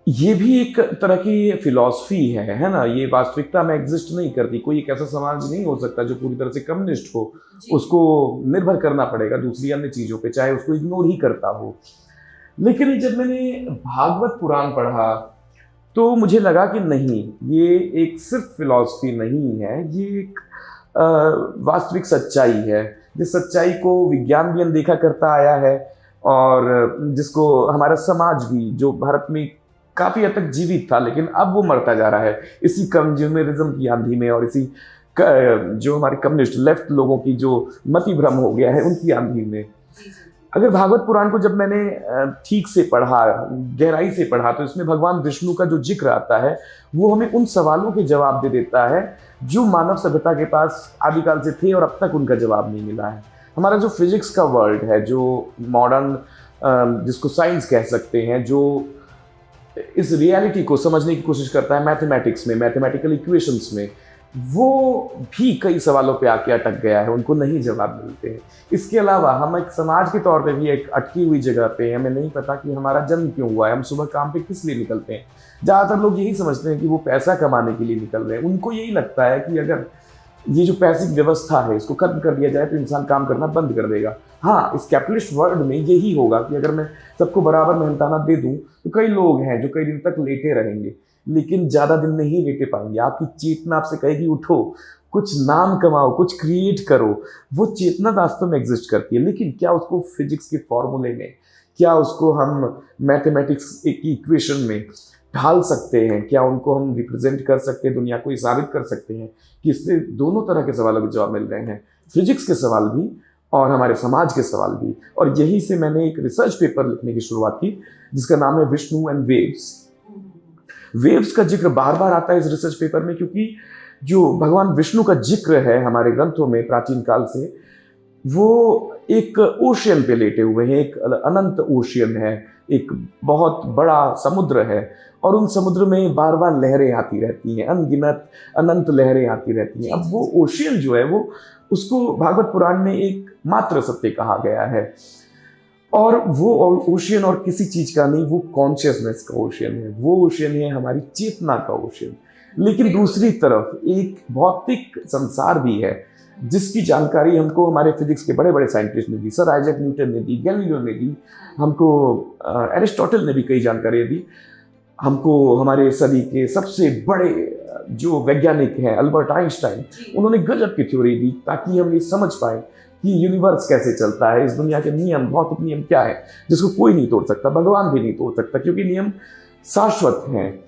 ये भी एक तरह की फिलॉसफी है ना। ये वास्तविकता में एग्जिस्ट नहीं करती। कोई एक ऐसा समाज नहीं हो सकता जो पूरी तरह से कम्युनिस्ट हो, उसको निर्भर करना पड़ेगा दूसरी अन्य चीज़ों पे, चाहे उसको इग्नोर ही करता हो। लेकिन जब मैंने भागवत पुराण पढ़ा तो मुझे लगा कि नहीं, ये एक सिर्फ फिलॉसफी नहीं है, ये एक वास्तविक सच्चाई है। जिस सच्चाई को विज्ञान भी अनदेखा करता आया है और जिसको हमारा समाज भी, जो भारत में काफी हद तक जीवित था, लेकिन अब वो मरता जा रहा है इसी कंज्यूमरिज्म की आंधी में और इसी जो हमारे कम्युनिस्ट लेफ्ट लोगों की जो मति भ्रम हो गया है उनकी आंधी में। अगर भागवत पुराण को जब मैंने ठीक से पढ़ा, गहराई से पढ़ा, तो इसमें भगवान विष्णु का जो जिक्र आता है वो हमें उन सवालों के जवाब दे देता है जो मानव सभ्यता के पास आदिकाल से थे और अब तक उनका जवाब नहीं मिला है। हमारा जो फिजिक्स का वर्ल्ड है, जो मॉडर्न जिसको साइंस कह सकते हैं, जो इस रियलिटी को समझने की कोशिश करता है मैथमेटिक्स में, मैथमेटिकल इक्वेशंस में, वो भी कई सवालों पे आके अटक गया है, उनको नहीं जवाब मिलते हैं। इसके अलावा हम एक समाज के तौर पे भी एक अटकी हुई जगह पे हैं, हमें नहीं पता कि हमारा जन्म क्यों हुआ है, हम सुबह काम पे किस लिए निकलते हैं। ज़्यादातर लोग यही समझते हैं कि वो पैसा कमाने के लिए निकल रहे हैं। उनको यही लगता है कि अगर ये जो पैसिव व्यवस्था है इसको खत्म कर दिया जाए तो इंसान काम करना बंद कर देगा। हाँ, इस कैपिटलिस्ट वर्ल्ड में यही होगा कि अगर मैं सबको बराबर मेहनताना दे दूं तो कई लोग हैं जो कई दिन तक लेटे रहेंगे, लेकिन ज़्यादा दिन नहीं लेटे पाएंगे। आपकी चेतना आपसे कहेगी उठो, कुछ नाम कमाओ, कुछ क्रिएट करो। वो चेतना वास्तव में एग्जिस्ट करती है, लेकिन क्या उसको फिजिक्स के फॉर्मूले में, क्या उसको हम मैथमेटिक्स की इक्वेशन में ढाल सकते हैं, क्या उनको हम रिप्रेजेंट कर सकते हैं, दुनिया को ये साबित कर सकते हैं कि इससे दोनों तरह के सवालों के जवाब मिल रहे हैं, फिजिक्स के सवाल भी और हमारे समाज के सवाल भी। और यही से मैंने एक रिसर्च पेपर लिखने की शुरुआत की जिसका नाम है विष्णु एंड वेव्स। वेव्स का जिक्र बार बार आता है इस रिसर्च पेपर में, क्योंकि जो भगवान विष्णु का जिक्र है हमारे ग्रंथों में प्राचीन काल से, वो एक ओशियन पे लेटे हुए हैं, एक अनंत ओशियन है, एक बहुत बड़ा समुद्र है और उन समुद्र में बार बार लहरें आती रहती हैं, अनगिनत अनंत लहरें आती रहती हैं। अब वो ओशियन जो है वो, उसको भागवत पुराण में एक मात्र सत्य कहा गया है और वो ओशियन और किसी चीज का नहीं, वो कॉन्शियसनेस का ओशियन है, वो ओशियन है हमारी चेतना का ओशियन। लेकिन दूसरी तरफ एक भौतिक संसार भी है जिसकी जानकारी हमको हमारे फिजिक्स के बड़े बड़े साइंटिस्ट ने दी, सर आइजैक न्यूटन ने दी, गैलीलियो ने दी, हमको एरिस्टोटल ने भी कई जानकारियाँ दी, हमको हमारे सदी के सबसे बड़े जो वैज्ञानिक हैं अल्बर्ट आइंस्टाइन, उन्होंने गजब की थ्योरी दी ताकि हम ये समझ पाए कि यूनिवर्स कैसे चलता है, इस दुनिया के नियम, भौतिक नियम क्या है जिसको कोई नहीं तोड़ सकता, भगवान भी नहीं तोड़ सकता, क्योंकि नियम शाश्वत हैं।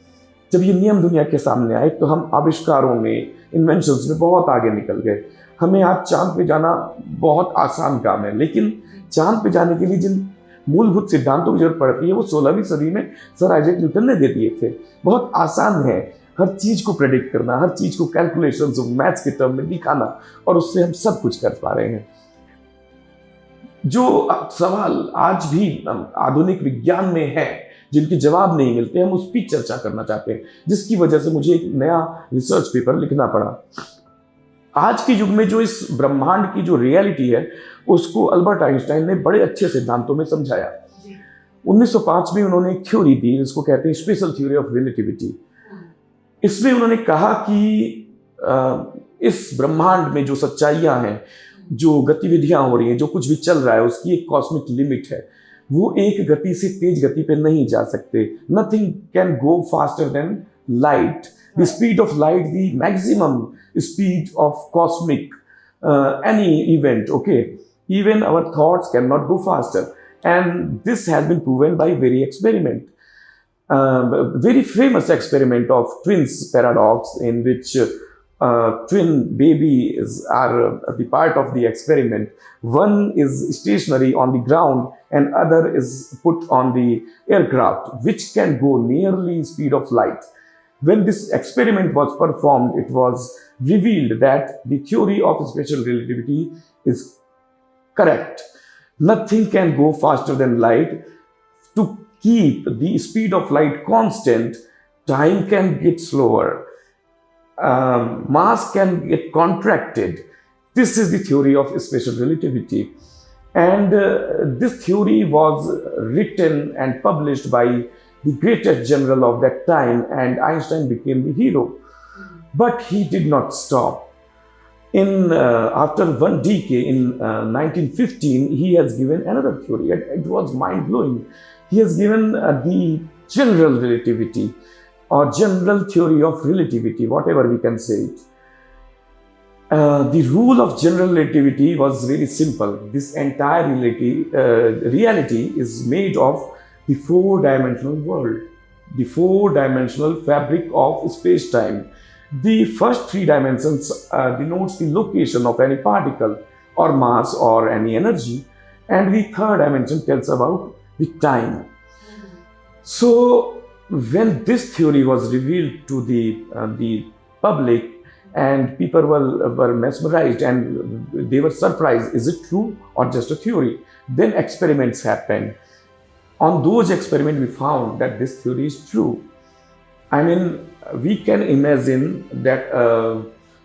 जब ये नियम दुनिया के सामने आए तो हम आविष्कारों में, इन्वेंशंस में बहुत आगे निकल गए। हमें आज चांद पे जाना बहुत आसान काम है, लेकिन चांद पे जाने के लिए जिन मूलभूत सिद्धांतों की जरूरत पड़ती है वो 16वीं सदी में सर आइजैक न्यूटन ने दे दिए थे। बहुत आसान है हर चीज को प्रेडिक्ट करना, हर चीज को कैलकुलेशंस और मैथ्स के टर्म में दिखाना, और उससे हम सब कुछ कर पा रहे हैं। जो सवाल आज भी आधुनिक विज्ञान में है जिनके जवाब नहीं मिलते, हम उस पर चर्चा करना चाहते हैं, जिसकी वजह से मुझे एक नया रिसर्च पेपर लिखना पड़ा। आज के युग में जो इस ब्रह्मांड की जो रियलिटी है उसको अल्बर्ट आइंस्टाइन ने बड़े अच्छे सिद्धांतों में समझाया। 1905 में उन्होंने एक थ्योरी दी जिसको कहते हैं स्पेशल थ्योरी ऑफ रिलेटिविटी। इसमें उन्होंने कहा कि इस ब्रह्मांड में जो सच्चाइयां हैं, जो गतिविधियां हो रही हैं, जो कुछ भी चल रहा है, उसकी एक कॉस्मिक लिमिट है। वो एक गति से तेज गति पे नहीं जा सकते। Nothing can go faster than light, the speed of light, the maximum speed of cosmic any event, okay, even our thoughts cannot go faster, and this has been proven by very very famous experiment of twins paradox, in which twin babies are the part of the experiment. One is stationary on the ground and other is put on the aircraft which can go nearly speed of light. When this experiment was performed, it was revealed that the theory of special relativity is correct. Nothing can go faster than light. To keep the speed of light constant, time can get slower. Mass can get contracted. This is the theory of special relativity. And this theory was written and published by the greatest general of that time, and Einstein became the hero. But he did not stop. After one decade, in 1915, he has given another theory. It was mind-blowing. He has given the general relativity or general theory of relativity, whatever we can say it. The rule of general relativity was very simple. This entire reality is made of the four-dimensional world. the four-dimensional fabric of space-time. The first three dimensions denotes the location of any particle or mass or any energy, and the third dimension tells about the time. So when this theory was revealed to the public, and people were mesmerized and they were surprised, is it true or just a theory? Then experiments happened. On those experiments, we found that this theory is true. I mean, we can imagine that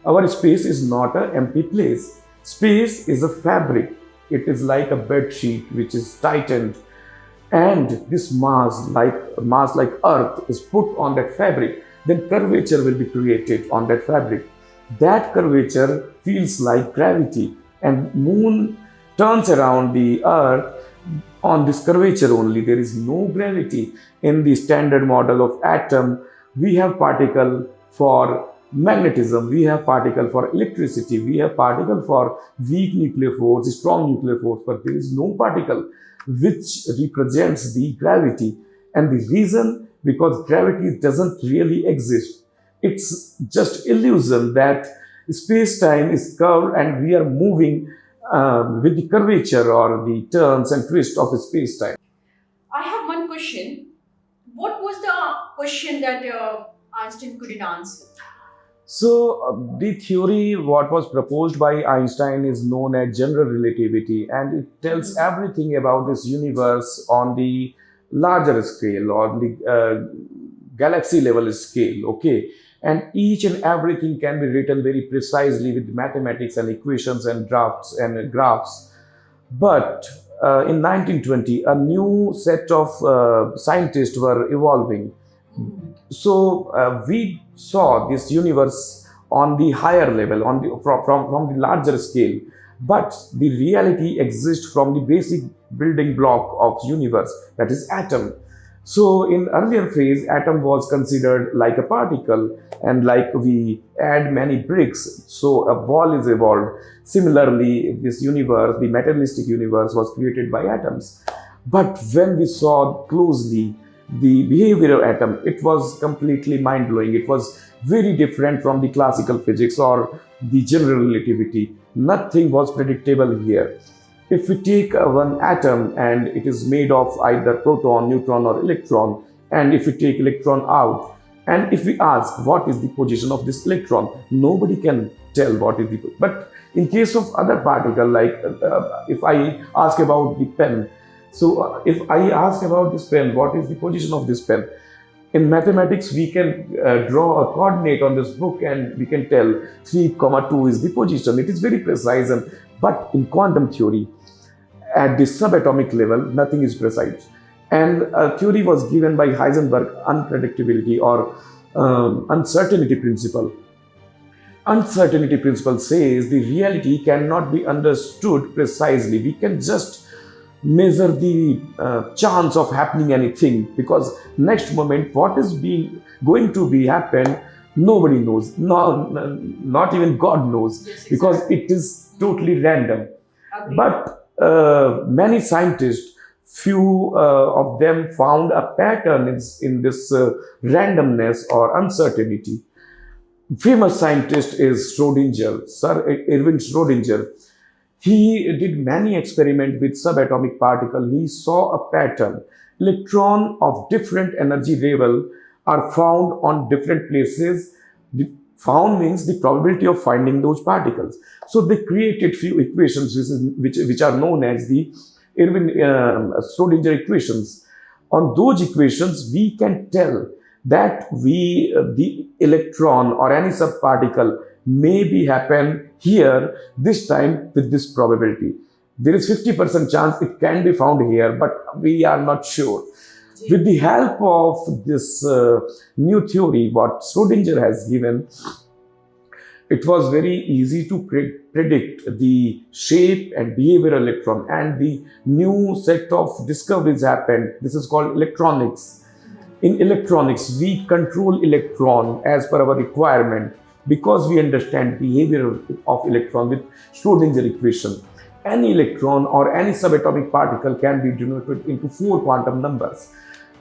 our space is not an empty place. Space is a fabric. It is like a bed sheet which is tightened, and this mass like earth is put on that fabric. Then curvature will be created on that fabric. That curvature feels like gravity, and moon turns around the earth on this curvature only. There is no gravity. In the standard model of atom, we have particle for magnetism, we have particle for electricity, we have particle for weak nuclear force, strong nuclear force, but there is no particle which represents the gravity. And the reason, because gravity doesn't really exist. It's just illusion that space-time is curved and we are moving with the curvature or the turns and twists of space-time. I have one question. What was the question that Einstein couldn't answer? So, the theory what was proposed by Einstein is known as general relativity, and it tells everything about this universe on the larger scale, on the galaxy level scale, okay? And each and everything can be written very precisely with mathematics and equations and drafts and graphs. But in 1920, a new set of scientists were evolving. So we saw this universe on the higher level, from the larger scale. But the reality exists from the basic building block of universe, that is atom. So in earlier phase, atom was considered like a particle, and like we add many bricks, so a ball is evolved. Similarly, this universe, the materialistic universe, was created by atoms. But when we saw closely the behavior of atom, it was completely mind-blowing. It was very different from the classical physics or the general relativity. Nothing was predictable here. If we take one atom and it is made of either proton, neutron or electron, and if we take electron out, and if we ask what is the position of this electron, nobody can tell what is the, but in case of other particle, like if I ask about the pen, so if I ask about this pen, what is the position of this pen? In mathematics, we can draw a coordinate on this book and we can tell 3,2 is the position. It is very precise. But in quantum theory, at the subatomic level, nothing is precise. And a theory was given by Heisenberg, unpredictability or uncertainty principle. Uncertainty principle says the reality cannot be understood precisely. We can just measure the chance of happening anything, because next moment what is going to be happen, nobody knows. Not even God knows, Yes, exactly. because it is totally random. Agreed. But many scientists, few of them found a pattern in this randomness or uncertainty. Famous scientist is Schrodinger, Sir Erwin Schrodinger. He did many experiments with subatomic particle. He saw a pattern. Electron of different energy level are found on different places. The found means the probability of finding those particles. So they created few equations which are known as the Erwin Schrodinger equations. On those equations, we can tell that the electron or any subparticle may be happen here this time with this probability. There is 50% chance it can be found here, but we are not sure. With the help of this new theory, what Schrodinger has given, it was very easy to predict the shape and behavior of electron, and the new set of discoveries happened. This is called electronics. In electronics, we control electron as per our requirement, because we understand behavior of electron with Schrodinger equation. Any electron or any subatomic particle can be denoted into 4 quantum numbers.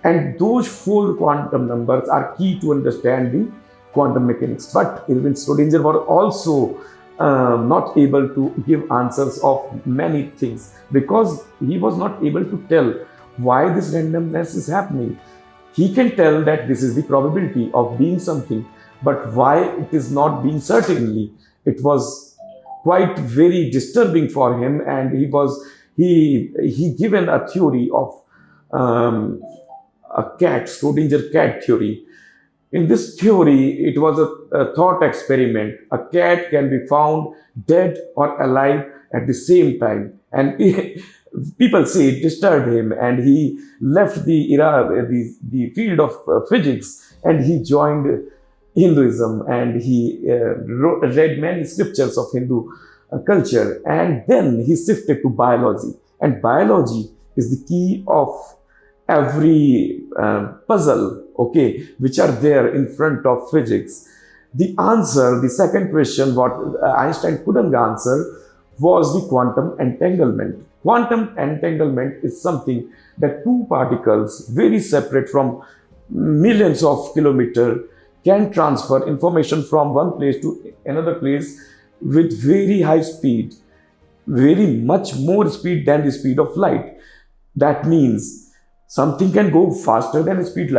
And those four quantum numbers are key to understand the quantum mechanics. But Erwin Schrödinger was also not able to give answers of many things because he was not able to tell why this randomness is happening. He can tell that this is the probability of being something, but why it is not being certainly, it was quite very disturbing for him, and he given a theory of um, a cat, Schrodinger cat theory. In this theory, it was a thought experiment. A cat can be found dead or alive at the same time, and people say it disturbed him, and he left the field of physics, and he joined Hinduism, and he read many scriptures of Hindu culture, and then he shifted to biology. And biology is the key of every puzzle, okay, which are there in front of physics. The answer, the second question, what Einstein couldn't answer, was the quantum entanglement. Quantum entanglement is something that two particles, very separate from millions of kilometers, can transfer information from one place to another place with very high speed, very much more speed than the speed of light. That means something can go faster than speed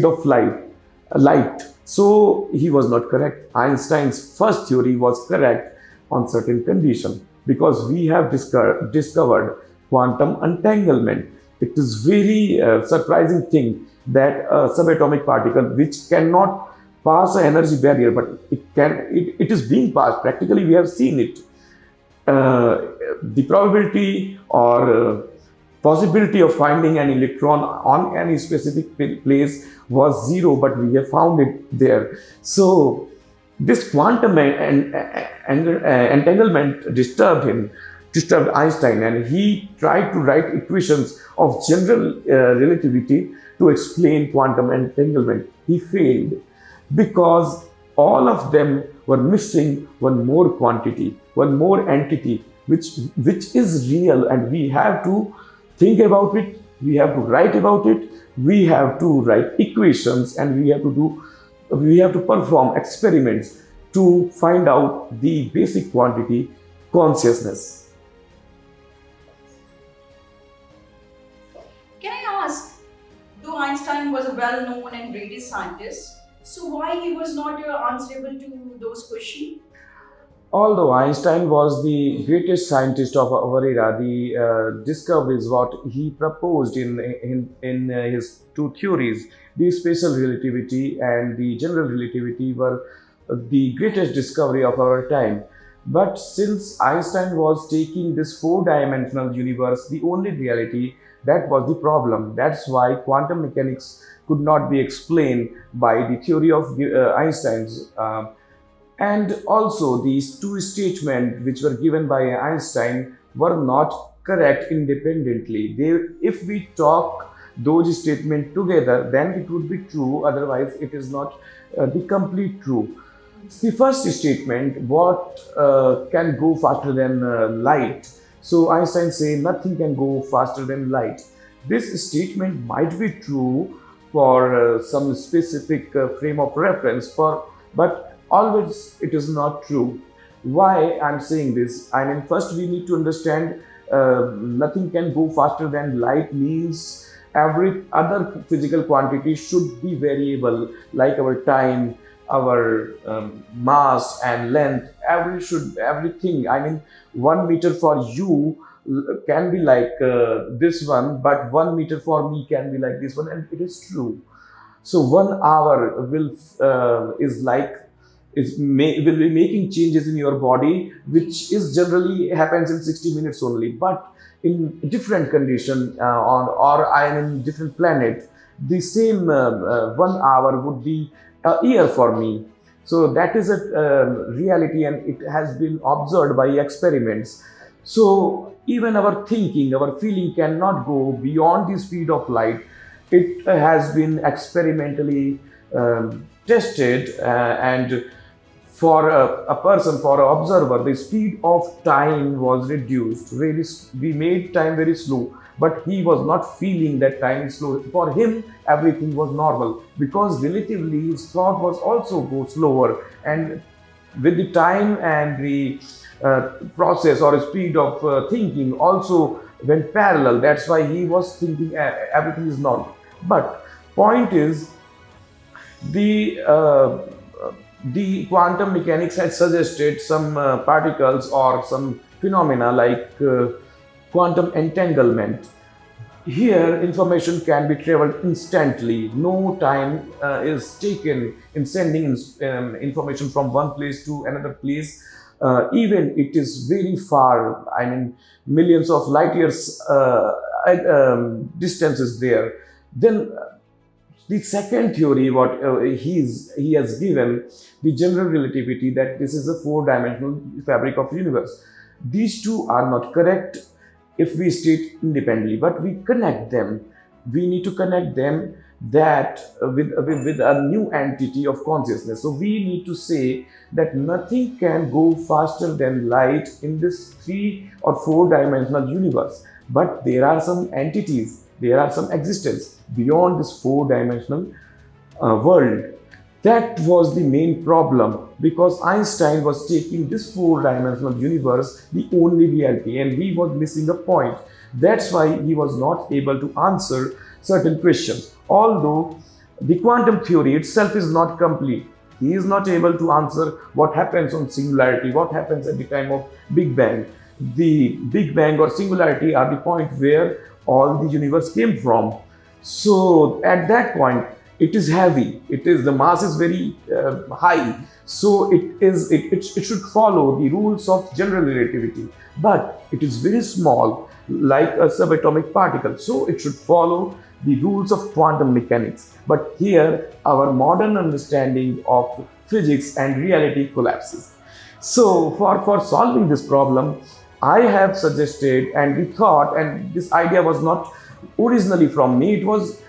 of light. So he was not correct. Einstein's first theory was correct on certain condition because we have discovered quantum entanglement. It is very surprising thing that a subatomic particle which cannot pass an energy barrier, but it is being passed. Practically, we have seen it. The probability or possibility of finding an electron on any specific place was zero, but we have found it there. So this quantum entanglement disturbed Einstein, and he tried to write equations of general relativity to explain quantum entanglement. He failed because all of them were missing one more quantity, one more entity, which is real, and we have to think about it, we have to write about it, we have to write equations, and we have to perform experiments to find out the basic quantity, consciousness. Can I ask, though Einstein was a well-known and greatest scientist, so why he was not answerable to those questions? Although Einstein was the greatest scientist of our era, the discoveries what he proposed in his two theories, the special relativity and the general relativity, were the greatest discovery of our time. But since Einstein was taking this four-dimensional universe, the only reality, that was the problem. That's why quantum mechanics could not be explained by the theory of Einstein's. And also, these two statements which were given by Einstein were not correct independently. If we talk those statements together, then it would be true. Otherwise, it is not the complete truth. The first statement, what can go faster than light? So Einstein say nothing can go faster than light. This statement might be true for some specific frame of reference, but always it is not true. Why I'm saying this? I mean, first we need to understand nothing can go faster than light means every other physical quantity should be variable, like our time, our mass and length. Everything. I mean, 1 meter for you can be like this one, but 1 meter for me can be like this one, and it is true. So 1 hour will be making changes in your body, which is generally happens in 60 minutes only. But in different condition or I am in different planet, the same 1 hour would be a year for me. So that is a reality, and it has been observed by experiments. So even our thinking, our feeling cannot go beyond the speed of light. It has been experimentally tested, and for a person, for an observer, the speed of time was reduced. We made time very slow, but he was not feeling that time is slow. For him, everything was normal because relatively his thought was also go slower, and with the time and the process or speed of thinking also went parallel. That's why he was thinking everything is normal. But point is, the the quantum mechanics had suggested some particles or some phenomena like quantum entanglement. Here, information can be traveled instantly. No time is taken in sending information from one place to another place. Even it is very far, I mean, millions of light years distance is there. Then the second theory, what he has given, the general relativity, that this is a four-dimensional fabric of the universe. These two are not correct if we state independently, but we connect them. We need to connect them that with a new entity of consciousness. So we need to say that nothing can go faster than light in this three or four-dimensional universe. But there are some entities, there are some existence beyond this four-dimensional world. That was the main problem, because Einstein was taking this four-dimensional universe the only reality, and he was missing a point. That's why he was not able to answer certain questions. Although the quantum theory itself is not complete. He is not able to answer what happens on singularity, what happens at the time of Big Bang. The Big Bang or singularity are the point where all the universe came from. So at that point, it is heavy. The mass is very high. So it should follow the rules of general relativity. But it is very small, like a subatomic particle. So it should follow the rules of quantum mechanics. But here, our modern understanding of physics and reality collapses. So for solving this problem, I have suggested, and we thought, and this idea was not originally from me, it was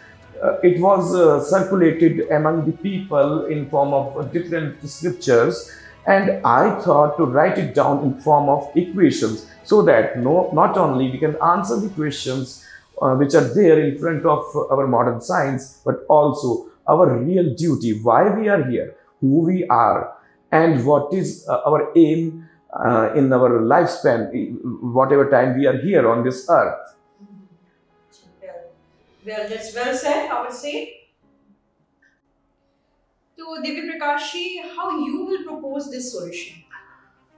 circulated among the people in form of different scriptures, and I thought to write it down in form of equations, so that not only we can answer the questions which are there in front of our modern science, but also our real duty, why we are here, who we are, and what is our aim in our lifespan, whatever time we are here on this earth. Well, that's well said, I would say. So, Divya Prakashi, how you will propose this solution?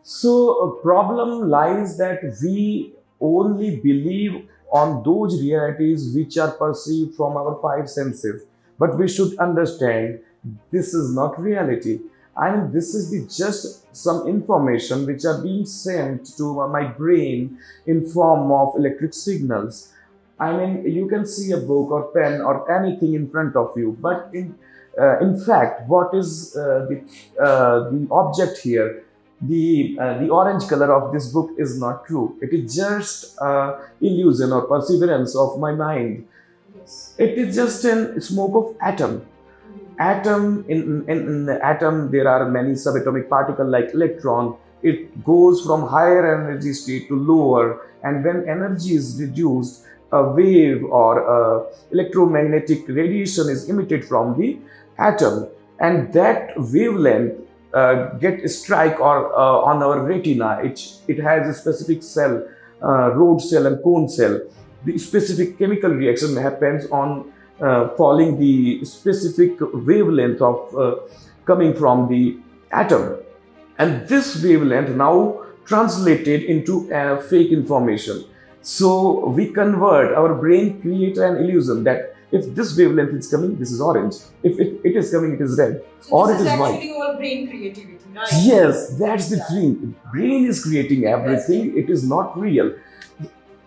So, a problem lies that we only believe on those realities which are perceived from our five senses. But we should understand this is not reality. I mean, this is just some information which are being sent to my brain in form of electric signals. I mean, you can see a book or pen or anything in front of you, but in fact, what is the object here? The orange color of this book is not true. It is just illusion or perseverance of my mind. Yes. It is just a smoke of atom. Atom in the atom there are many subatomic particles like electron. It goes from higher energy state to lower, and when energy is reduced, a wave or electromagnetic radiation is emitted from the atom, and that wavelength get strike or on our retina. It has a specific cell, rod cell and cone cell. The specific chemical reaction happens on falling the specific wavelength of coming from the atom, and this wavelength now translated into fake information. So we convert, our brain creates an illusion that if this wavelength is coming, this is orange. If it is coming, it is red, So or this it is is white. actually all brain creativity, right? Yes, that's the thing. Brain is creating everything. It is not real.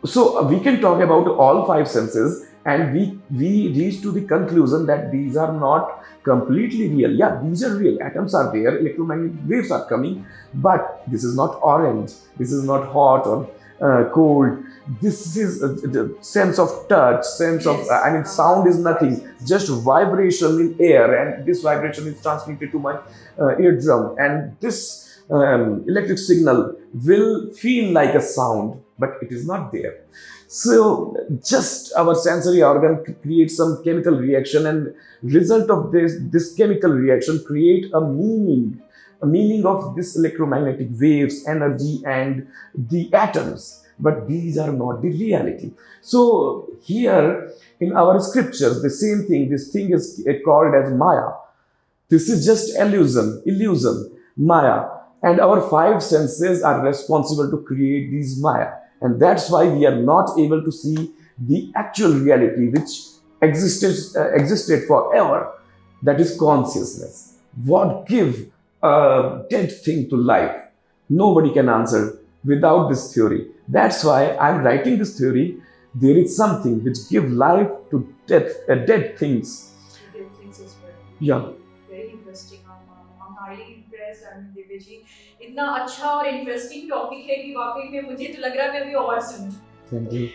So we can talk about all five senses, and we reach to the conclusion that these are not completely real. Yeah, these are real. Atoms are there, electromagnetic waves are coming, but this is not orange. This is not hot or cold. This is the sense of touch, sense of, I mean, sound is nothing, just vibration in air, and this vibration is transmitted to my eardrum, and this electric signal will feel like a sound, but it is not there. So just our sensory organ creates some chemical reaction, and result of this chemical reaction create a meaning of this electromagnetic waves, energy, and the atoms. But these are not the reality. So here in our scriptures, the same thing. This thing is called as Maya. This is just illusion, Maya. And our five senses are responsible to create these Maya. And that's why we are not able to see the actual reality which existed forever. That is consciousness. What give a dead thing to life? Nobody can answer without this theory. That's why I'm writing this theory. There is something which give life to dead things. Dead things as well. Yeah. Very interesting. I'm highly impressed. I mean, Divya ji इतना अच्छा और interesting topic है कि वाकई में मुझे तो लग रहा है मैं अभी और सुनूं। Thank you.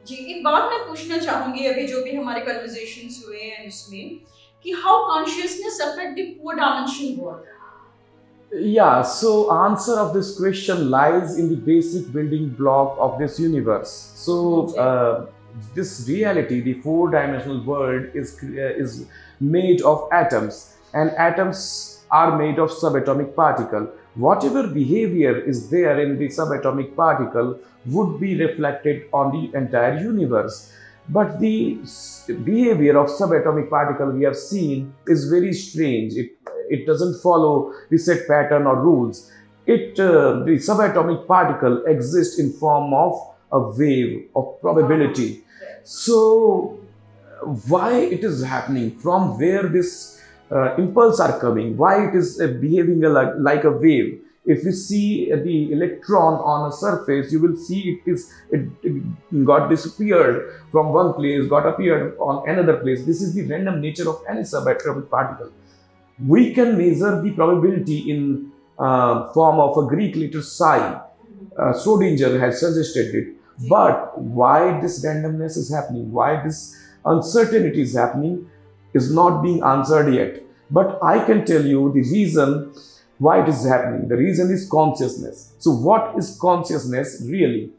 जी एक बात मैं पूछना चाहूंगी अभी जो भी हमारे कन्वर्सेशंस हुए हैं उसमें कि how consciousness affect the four dimensional world. Yeah, so answer of this question lies in the basic building block of this universe. So this reality, the four-dimensional world, is made of atoms, and atoms are made of subatomic particle. Whatever behavior is there in the subatomic particle would be reflected on the entire universe. But the behavior of subatomic particle we have seen is very strange. It doesn't follow the set pattern or rules. The subatomic particle exists in form of a wave of probability. So why it is happening? From where this impulse are coming? Why it is behaving like a wave? If you see the electron on a surface, you will see it got disappeared from one place, got appeared on another place. This is the random nature of any subatomic particle. We can measure the probability in form of a Greek letter psi. Schrodinger has suggested it. But why this randomness is happening, why this uncertainty is happening, is not being answered yet. But I can tell you the reason why it is happening. The reason is consciousness. So what is consciousness really?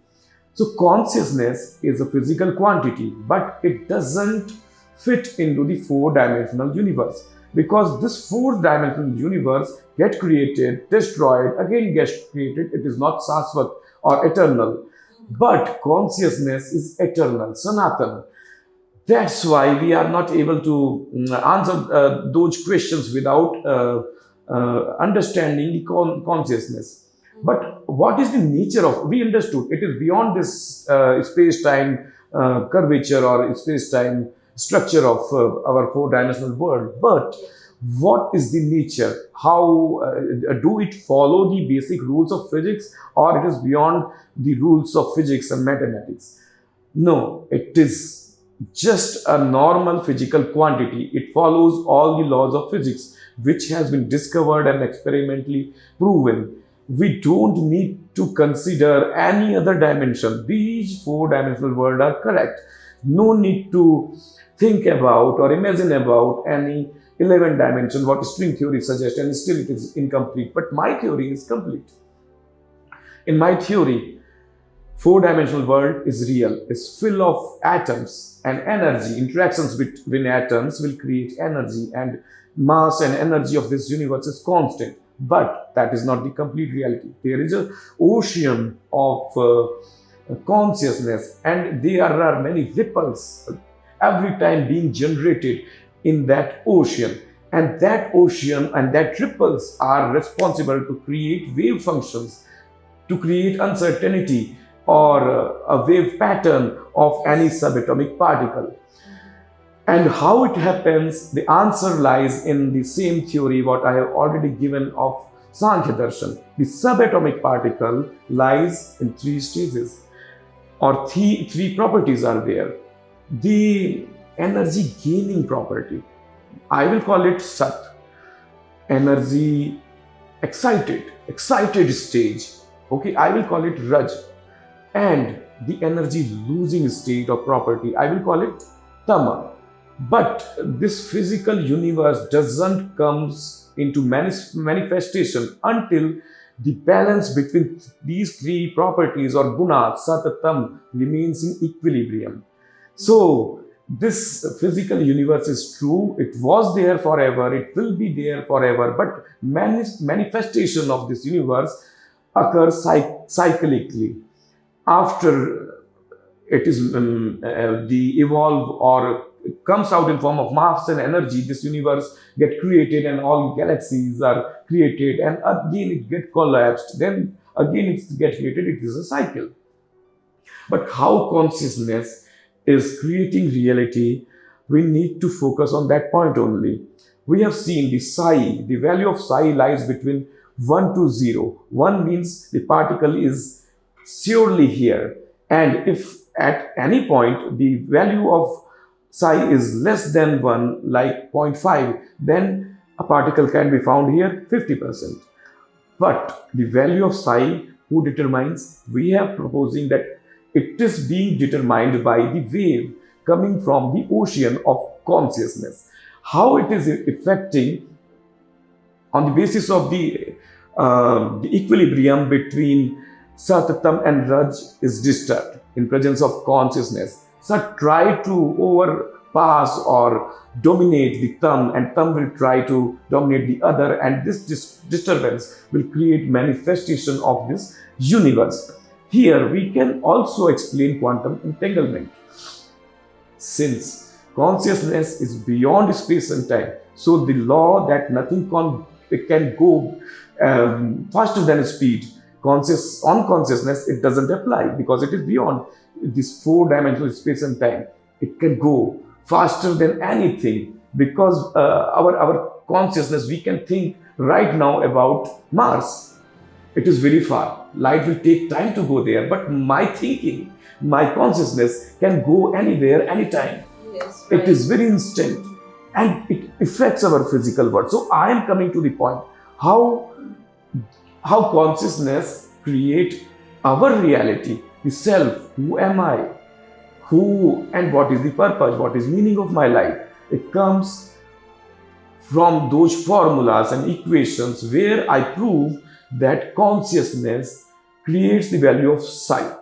So consciousness is a physical quantity, but it doesn't fit into the four-dimensional universe. Because this four-dimensional universe gets created, destroyed, again gets created. It is not Sasvat or eternal. But consciousness is eternal, Sanatan. That's why we are not able to answer those questions without understanding the consciousness. But what is the nature of, we understood, it is beyond this space-time curvature or space-time structure of our four-dimensional world. But what is the nature? How do it follow the basic rules of physics, or it is beyond the rules of physics and mathematics? No, it is just a normal physical quantity. It follows all the laws of physics, which has been discovered and experimentally proven. We don't need to consider any other dimension. These four-dimensional world are correct. No need to think about or imagine about any 11 dimension, what string theory suggests, and still it is incomplete. But my theory is complete. In my theory, four-dimensional world is real. It's full of atoms and energy. Interactions between atoms will create energy, and mass and energy of this universe is constant. But that is not the complete reality. There is an ocean of consciousness, and there are many ripples every time being generated in that ocean. And that ocean and that ripples are responsible to create wave functions, to create uncertainty or a wave pattern of any subatomic particle. And how it happens, the answer lies in the same theory what I have already given of Sankhya Darshan. The subatomic particle lies in three stages, or three properties are there. The energy gaining property, I will call it Sat. Energy excited stage, okay, I will call it Raj. And the energy losing state or property, I will call it Tama. But this physical universe doesn't comes into manifestation until the balance between these three properties or gunas, satatam, remains in equilibrium. So this physical universe is true. It was there forever. It will be there forever. But manifestation of this universe occurs cyclically. After it is the evolve or comes out in form of mass and energy, this universe get created and all galaxies are created, and again it get collapsed, then again it get created. It is a cycle. But how consciousness is creating reality, we need to focus on that point only. We have seen the psi, the value of psi lies between 1 to 0. 1 means the particle is surely here. And if at any point the value of psi is less than 1, like zero point 0.5, then a particle can be found here 50%. But the value of psi, who determines? We are proposing that it is being determined by the wave coming from the ocean of consciousness. How it is affecting on the basis of the equilibrium between Satatam and Raj is disturbed in presence of consciousness. So try to overpass or dominate the Tam, and Tam will try to dominate the other, and this disturbance will create manifestation of this universe. Here we can also explain quantum entanglement. Since consciousness is beyond space and time, so the law that nothing can go faster than speed, on consciousness, it doesn't apply because it is beyond this four-dimensional space and time. It can go faster than anything because our consciousness, we can think right now about Mars. It is very far. Light will take time to go there, but my thinking, my consciousness can go anywhere, anytime. Yes, right. It is very instant and it affects our physical world. So I am coming to the point how consciousness create our reality, the self. Who am I? Who and what is the purpose? What is meaning of my life? It comes from those formulas and equations where I prove that consciousness creates the value of psi.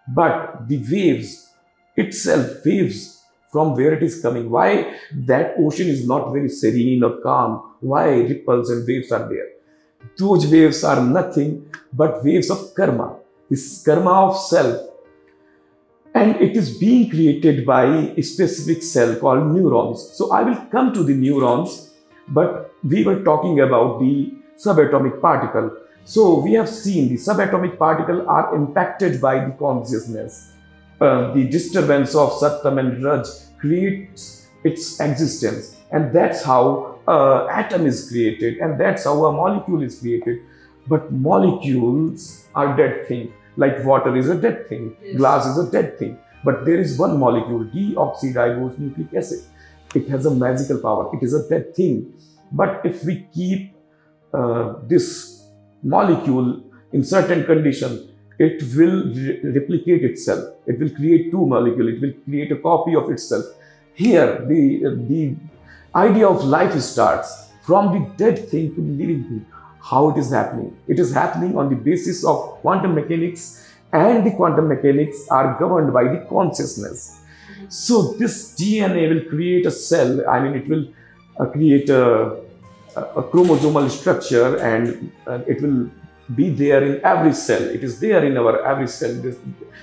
But the waves itself, waves from where it is coming, why that ocean is not very serene or calm, why ripples and waves are there. Those waves are nothing but waves of karma, this karma of self. And it is being created by a specific cell called neurons. So I will come to the neurons, but we were talking about the subatomic particle. So we have seen the subatomic particle are impacted by the consciousness. The disturbance of Satam and Raj creates its existence, and that's how atom is created, and that's how a molecule is created. But molecules are dead thing. Like water is a dead thing, yes. Glass is a dead thing. But there is one molecule, deoxyribonucleic acid. It has a magical power. It is a dead thing. But if we keep this molecule in certain condition, it will replicate itself. It will create two molecules. It will create a copy of itself. Here, the idea of life starts from the dead thing to the living thing. How it is happening? It is happening on the basis of quantum mechanics, and the quantum mechanics are governed by the consciousness. So this DNA will create a cell. It will create a chromosomal structure, and it will be there in every cell. It is there in our every cell,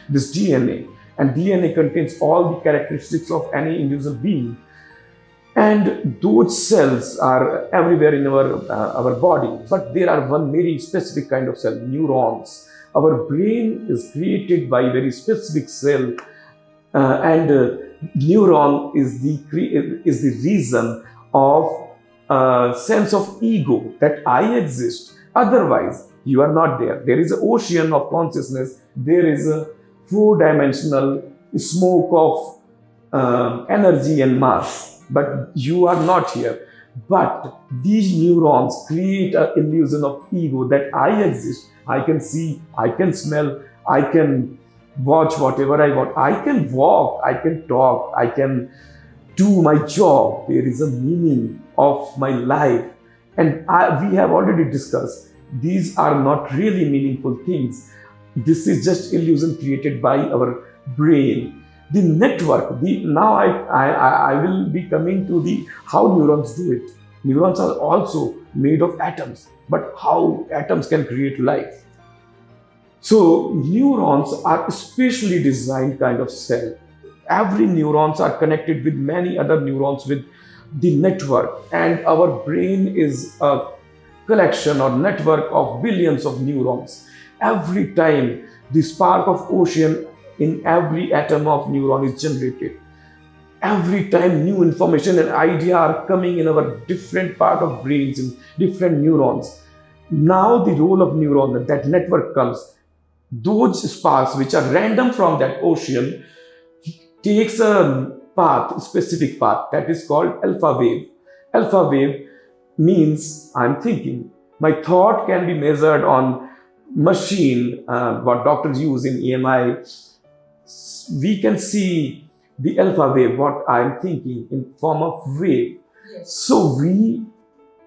this DNA. And DNA contains all the characteristics of any individual being. And those cells are everywhere in our body. But there are one very specific kind of cell, neurons. Our brain is created by a very specific cell. Neuron is the reason of sense of ego, that I exist. Otherwise, you are not there. There is an ocean of consciousness. There is a four-dimensional smoke of energy and mass. But you are not here. But these neurons create an illusion of ego, that I exist. I can see, I can smell, I can watch whatever I want. I can walk, I can talk, I can do my job, there is a meaning of my life. And we have already discussed, these are not really meaningful things. This is just illusion created by our brain. The network, now I will be coming to the how neurons do it. Neurons are also made of atoms, but how atoms can create life. So neurons are specially designed kind of cell. Every neurons are connected with many other neurons with the network, and our brain is a collection or network of billions of neurons. Every time the spark of ocean in every atom of neuron is generated, every time new information and idea are coming in our different part of brains in different neurons. Now the role of neuron, that network comes, those sparks which are random from that ocean takes a path, specific path, that is called alpha wave. Alpha wave means I'm thinking. My thought can be measured on machine, what doctors use in EMI. We can see the alpha wave, what I'm thinking, in form of wave. Yes. So we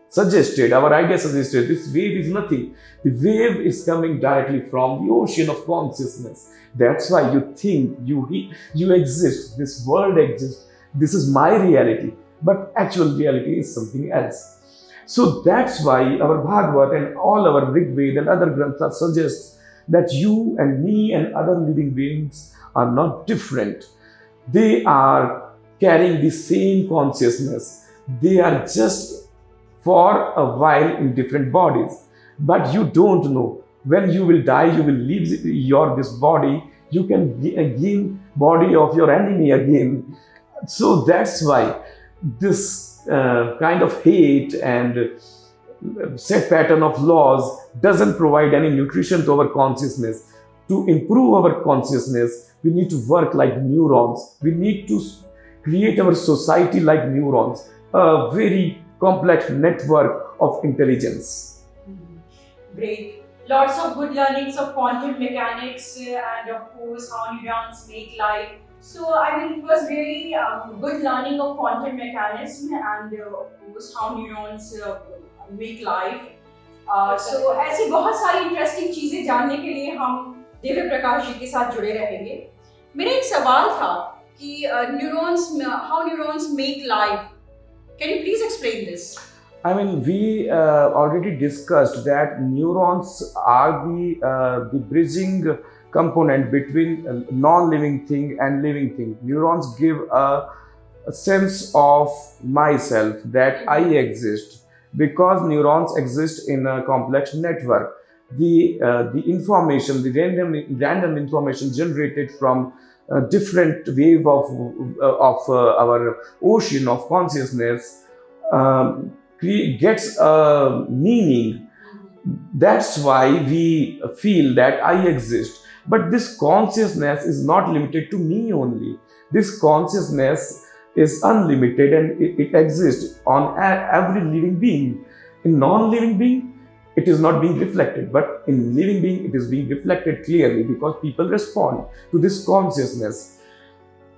suggested, our idea suggested, this wave is nothing. The wave is coming directly from the ocean of consciousness. That's why you think, you exist, this world exists, this is my reality. But actual reality is something else. So that's why our Bhagavad and all our Rig Veda and other granthas suggest that you and me and other living beings are not different. They are carrying the same consciousness. They are just for a while in different bodies. But you don't know. When you will die, you will leave this body. You can gain body of your enemy again. So that's why this kind of hate and set pattern of laws doesn't provide any nutrition to our consciousness. To improve our consciousness, we need to work like neurons. We need to create our society like neurons, a very complex network of intelligence. Great. Lots of good learnings of quantum mechanics and of course how neurons make life. So I mean, it was really good learning of quantum mechanism and of course how neurons make life. So ऐसी बहुत सारी interesting चीजें जानने के लिए हम दिव्य प्रकाश जी के साथ जुड़े रहेंगे. मेरा एक सवाल था कि how neurons make life. Can you please explain this? I mean, we already discussed that neurons are the bridging component between non-living thing and living thing. Neurons give a sense of myself, that I exist, because neurons exist in a complex network. The information, the random information generated from a different wave of our ocean of consciousness gets a meaning. That's why we feel that I exist. But this consciousness is not limited to me only. This consciousness is unlimited and it exists on every living being. In non-living being, it is not being reflected, but in living being, it is being reflected clearly because people respond to this consciousness.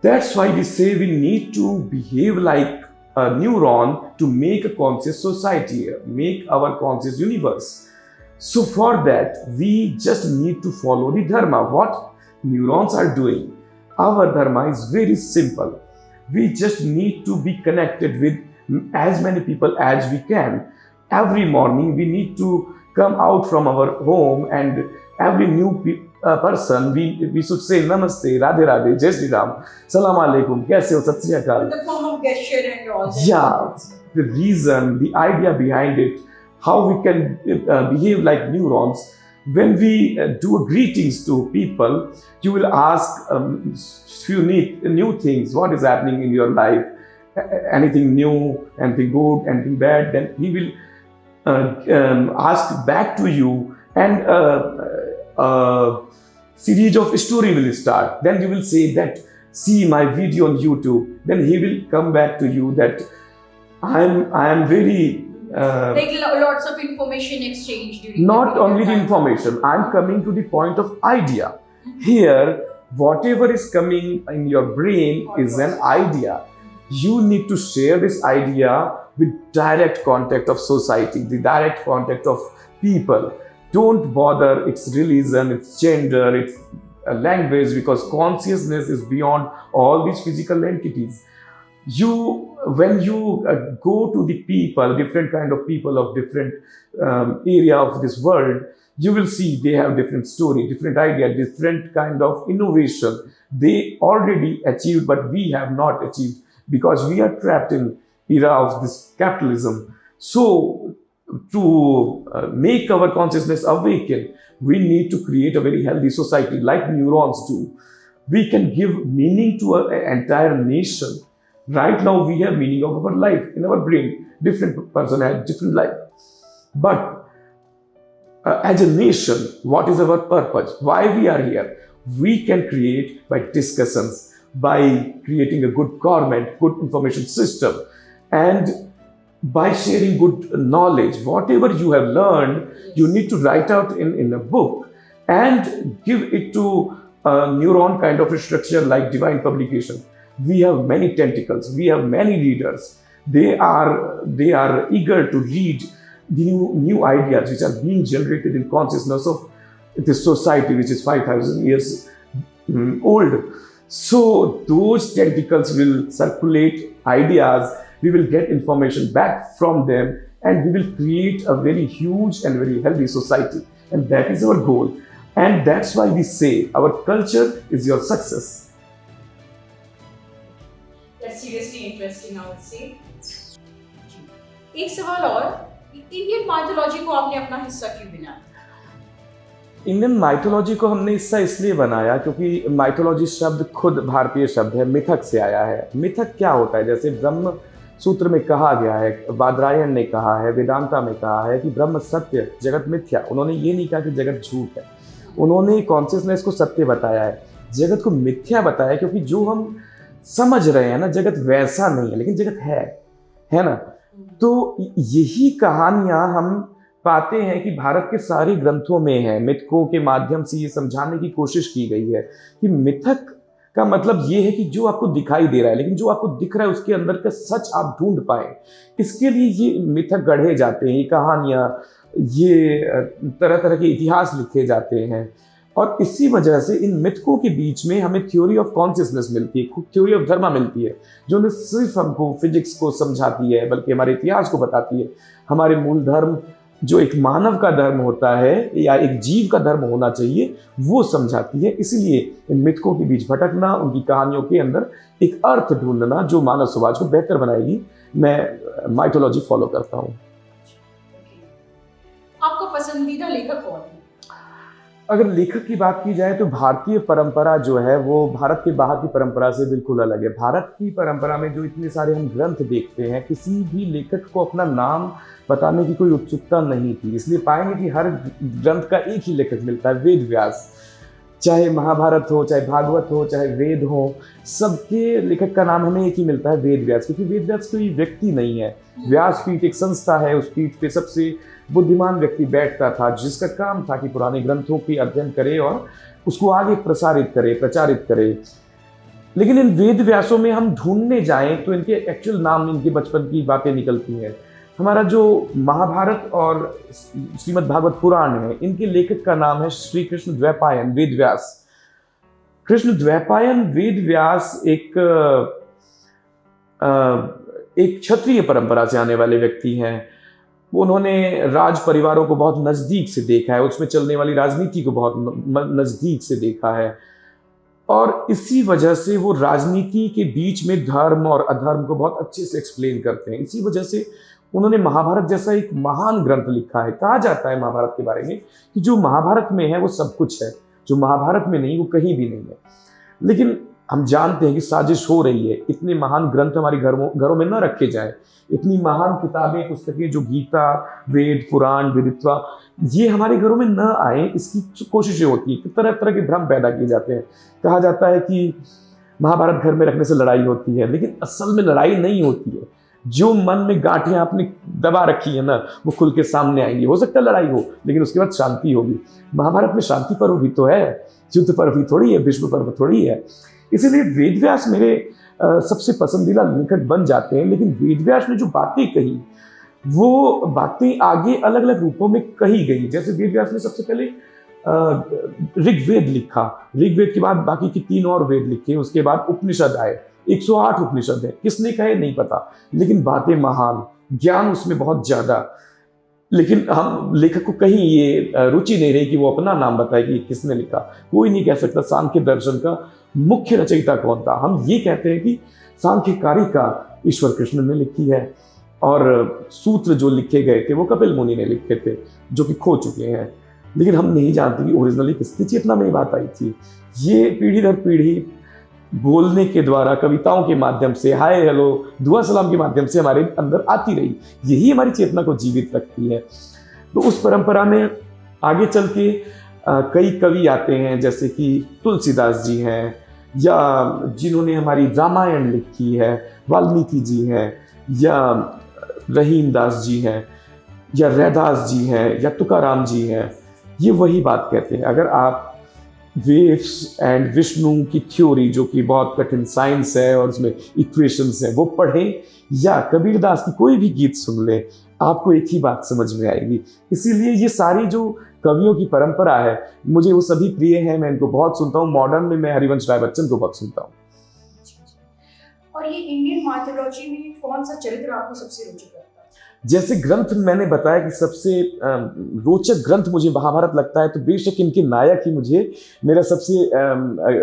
That's why we say we need to behave like a neuron to make a conscious society, make our conscious universe. So for that, we just need to follow the dharma, what neurons are doing. Our dharma is very simple. We just need to be connected with as many people as we can. Every morning, we need to come out from our home, and every new person, we should say Namaste, Radhe Radhe, Jai Shri Ram, Salam Alaikum, Kaise ho, Sat Shri Akal. In the form of gesture and all that. Yeah, the reason, the idea behind it, how we can behave like neurons. When we do greetings to people, you will ask few new things. What is happening in your life? Anything new, anything good, anything bad? Then he will ask back to you, and a series of story will start. Then you will say that, see my video on YouTube. Then he will come back to you that I am very like lots of information exchange during not only the information. I am coming to the point of idea. Here, whatever is coming in your brain is an idea. You need to share this idea with direct contact of society, the direct contact of people. Don't bother its religion, its gender, its language, because consciousness is beyond all these physical entities. You, when you go to the people, different kind of people of different area of this world, you will see they have different story, different idea, different kind of innovation they already achieved, but we have not achieved because we are trapped in era of this capitalism. So to make our consciousness awaken, we need to create a very healthy society like neurons do. We can give meaning to an entire nation. Right now we have meaning of our life in our brain. Different person has different life. But as a nation, what is our purpose? Why we are here? We can create by discussions, by creating a good government, good information system, and by sharing good knowledge. Whatever you have learned, you need to write out in a book and give it to a neuron kind of a structure like divine publication. We have many tentacles, we have many readers. They are eager to read the new ideas which are being generated in consciousness of this society, which is 5,000 years old. So those tentacles will circulate ideas, we will get information back from them, and we will create a very huge and very healthy society. And that is our goal. And that's why we say our culture is your success. That's seriously interesting, I would say. एक सवाल और, Indian mythology को आपने अपना हिस्सा क्यों बनाया? Indian mythology को हमने हिस्सा इसलिए बनाया क्योंकि माइथोलॉजी शब्द खुद भारतीय शब्द है, मिथक से आया है। मिथक क्या होता है? जैसे ब्रह्म सूत्र में कहा गया है, बादरायण ने कहा है, वेदांता में कहा है कि ब्रह्म सत्य, जगत मिथ्या। उन्होंने ये नहीं कहा कि जगत झूठ है, उन्होंने कॉन्शियसनेस को सत्य बताया है, जगत को मिथ्या बताया, क्योंकि जो हम समझ रहे हैं ना, जगत वैसा नहीं है, लेकिन जगत है ना। तो यही कहानियां हम पाते हैं कि भारत के सारे ग्रंथों में है। मिथकों के माध्यम से ये समझाने की कोशिश की गई है कि मिथक का मतलब ये है कि जो आपको दिखाई दे रहा है, लेकिन जो आपको दिख रहा है उसके अंदर का सच आप ढूंढ पाए, इसके लिए ये मिथक गढ़े जाते हैं, ये कहानियां, ये तरह तरह के इतिहास लिखे जाते हैं। और इसी वजह से इन मिथकों के बीच में हमें थ्योरी ऑफ कॉन्शियसनेस मिलती है, थ्योरी ऑफ धर्मा मिलती है, जो न सिर्फ हमको फिजिक्स को समझाती है बल्कि हमारे इतिहास को बताती है। हमारे मूल धर्म, जो एक मानव का धर्म होता है या एक जीव का धर्म होना चाहिए, वो समझाती है। इसीलिए इन मिथकों के बीच भटकना, उनकी कहानियों के अंदर एक अर्थ ढूंढना जो मानव समाज को बेहतर बनाएगी, मैं माइथोलॉजी फॉलो करता हूँ। आपका पसंदीदा लेखक कौन है? अगर लेखक की बात की जाए तो भारतीय परंपरा जो है वो भारत के बाहर की परंपरा से बिल्कुल अलग है। भारत की परंपरा में जो इतने सारे हम ग्रंथ देखते हैं, किसी भी लेखक को अपना नाम बताने की कोई उत्सुकता नहीं थी, इसलिए पाएंगे कि हर ग्रंथ का एक ही लेखक मिलता है, वेद व्यास। चाहे महाभारत हो, चाहे भागवत हो, चाहे वेद हो, सबके लेखक का नाम हमें एक ही मिलता है, वेद व्यास। क्योंकि वेद व्यास कोई व्यक्ति नहीं है, व्यासपीठ एक संस्था है, उस पीठ पे सबसे बुद्धिमान व्यक्ति बैठता था, जिसका काम था कि पुराने ग्रंथों की अध्ययन करे और उसको आगे प्रसारित करे, प्रचारित करे। लेकिन इन वेद व्यासों में हम ढूंढने जाएं तो इनके एक्चुअल नाम, इनके बचपन की बातें निकलती हैं। हमारा जो महाभारत और श्रीमद् भागवत पुराण है, इनके लेखक का नाम है श्री कृष्ण द्वैपायन वेद व्यास। कृष्ण द्वैपायन वेद व्यास एक क्षत्रिय परंपरा से आने वाले व्यक्ति हैं। उन्होंने राज परिवारों को बहुत नज़दीक से देखा है, उसमें चलने वाली राजनीति को बहुत नज़दीक से देखा है, और इसी वजह से वो राजनीति के बीच में धर्म और अधर्म को बहुत अच्छे से एक्सप्लेन करते हैं। इसी वजह से उन्होंने महाभारत जैसा एक महान ग्रंथ लिखा है। कहा जाता है महाभारत के बारे में कि जो महाभारत में है वो सब कुछ है, जो महाभारत में नहीं वो कहीं भी नहीं है। लेकिन हम जानते हैं कि साजिश हो रही है, इतने महान ग्रंथ हमारे घरों में न रखे जाए। इतनी महान किताबें, पुस्तकें जो गीता, वेद, पुराण, विदित्वा, ये हमारे घरों में न आए, इसकी कोशिशें होती है। तरह तरह के भ्रम पैदा किए जाते हैं। कहा जाता है कि महाभारत घर में रखने से लड़ाई होती है, लेकिन असल में लड़ाई नहीं होती है। जो मन में गांठें आपने दबा रखी है ना, वो खुल के सामने आएंगी। हो सकता है लड़ाई हो, लेकिन उसके बाद शांति होगी। महाभारत में शांति पर्व भी तो है, युद्ध पर्व भी थोड़ी है, विश्व पर्व थोड़ी है। इसीलिए वेद व्यास मेरे सबसे पसंदीदा लेखक बन जाते हैं। लेकिन वेदव्यास ने जो बातें कही, वो बातें आगे अलग अलग रूपों में कही गई। जैसे वेदव्यास ने सबसे पहले ऋग्वेद लिखा, ऋग्वेद के बाद बाकी की 3 और वेद लिखे, उसके बाद उपनिषद आए, 108 उपनिषद है, किसने कहे नहीं पता, लेकिन बातें महान, ज्ञान उसमें बहुत ज्यादा। लेकिन हम लेखक को कहीं ये रुचि नहीं रही कि वो अपना नाम बताए कि किसने लिखा। कोई नहीं कह सकता सांख्य दर्शन का मुख्य रचयिता कौन था। हम ये कहते हैं कि सांख्य कारिका ईश्वर कृष्ण ने लिखी है, और सूत्र जो लिखे गए थे वो कपिल मुनि ने लिखे थे, जो कि खो चुके हैं। लेकिन हम नहीं जानते कि ओरिजिनली किसकी चेतना में ये बात आई थी। ये पीढ़ी दर पीढ़ी बोलने के द्वारा, कविताओं के माध्यम से, हाय हेलो दुआ सलाम के माध्यम से हमारे अंदर आती रही। यही हमारी चेतना को जीवित रखती है। तो उस परंपरा में आगे चल के कई कवि आते हैं, जैसे कि तुलसीदास जी हैं, या जिन्होंने हमारी रामायण लिखी है, वाल्मीकि जी हैं, या रहीम दास जी हैं, या रैदास जी हैं, या तुकाराम जी हैं। ये वही बात कहते हैं। अगर आप वेव्स एंड विष्णु की थ्योरी, जो कि बहुत कठिन साइंस है और उसमें इक्वेशंस हैं, वो पढ़ें, या कबीरदास की कोई भी गीत सुन लें, आपको एक ही बात समझ में आएगी। इसीलिए ये सारी जो कवियों की परंपरा है, मुझे वो सभी प्रिय हैं, मैं इनको बहुत सुनता हूँ। मॉडर्न में मैं हरिवंश राय बच्चन को बहुत सुनता हूँ। और ये इंडियन माइथोलॉजी में कौन सा चरित्र आपको सबसे रोचक लगता है? जैसे ग्रंथ मैंने बताया कि सबसे रोचक ग्रंथ मुझे महाभारत लगता है, तो बेशक इनके नायक ही मुझे मेरा सबसे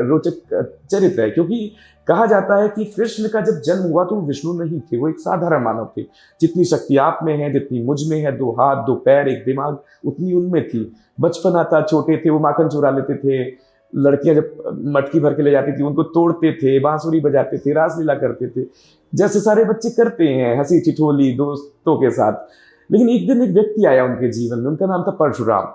रोचक चरित्र है। क्योंकि कहा जाता है कि कृष्ण का जब जन्म हुआ तो वो विष्णु नहीं थे, वो एक साधारण मानव थे। जितनी शक्ति आप में है, जितनी मुझ में है, 2 हाथ 2 पैर 1 दिमाग, उतनी उनमें थी। बचपना था, छोटे थे, वो माखन चुरा लेते थे। लड़कियां जब मटकी भर के ले जाती थी उनको तोड़ते थे, बांसुरी बजाते थे, रासलीला करते थे, जैसे सारे बच्चे करते हैं, हंसी ठिठोली दोस्तों के साथ। लेकिन एक दिन एक व्यक्ति आया उनके जीवन में, उनका नाम था परशुराम।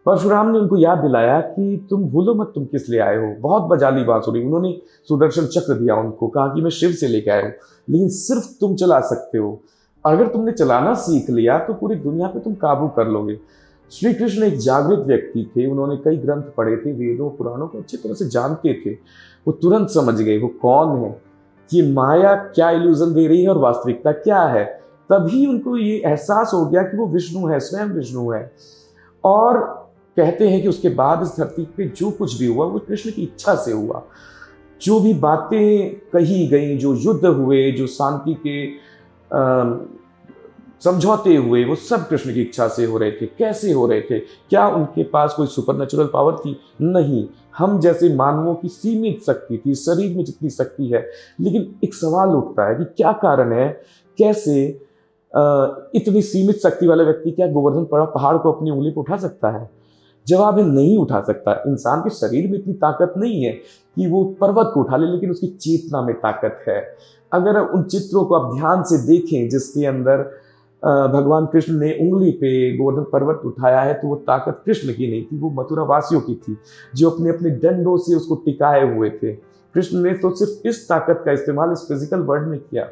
परशुराम ने उनको याद दिलाया कि तुम भूलो मत तुम किस लिए आए हो। बहुत बजा ली बांसुरी, उन्होंने सुदर्शन चक्र दिया उनको, कहा कि मैं शिव से लेके आया हूँ, लेकिन सिर्फ तुम चला सकते हो। अगर तुमने चलाना सीख लिया तो पूरी दुनिया पे तुम काबू कर लोगे। श्री कृष्ण एक जागृत व्यक्ति थे, उन्होंने कई ग्रंथ पढ़े थे, वेदों पुराणों को अच्छी तरह से जानते थे। वो तुरंत समझ गए वो कौन है, ये माया क्या इल्यूजन दे रही है और वास्तविकता क्या है। तभी उनको ये एहसास हो गया कि वो विष्णु है, स्वयं विष्णु है। और कहते हैं कि उसके बाद इस धरती पे जो कुछ भी हुआ वो कृष्ण की इच्छा से हुआ। जो भी बातें कही गई, जो युद्ध हुए, जो शांति के समझौते हुए, वो सब कृष्ण की इच्छा से हो रहे थे। कैसे हो रहे थे? क्या उनके पास कोई सुपरनेचुरल पावर थी? नहीं, हम जैसे मानवों की सीमित शक्ति थी, शरीर में जितनी शक्ति है। लेकिन एक सवाल उठता है कि क्या कारण है, कैसे इतनी सीमित शक्ति वाला व्यक्ति क्या गोवर्धन पहाड़ को अपनी उंगली पर उठा सकता है? जवाब है नहीं उठा सकता। इंसान के शरीर में इतनी ताकत नहीं है कि वो पर्वत को उठा ले, लेकिन उसकी चेतना में ताकत है। अगर उन चित्रों को आप ध्यान से देखें जिसके अंदर भगवान कृष्ण ने उंगली पे गोवर्धन पर्वत उठाया है, तो वो ताकत कृष्ण की नहीं थी, वो मथुरा वासियों की थी, जो अपने अपने डंडों से उसको टिकाए हुए थे। कृष्ण ने तो सिर्फ इस ताकत का इस्तेमाल इस फिजिकल वर्ल्ड में किया।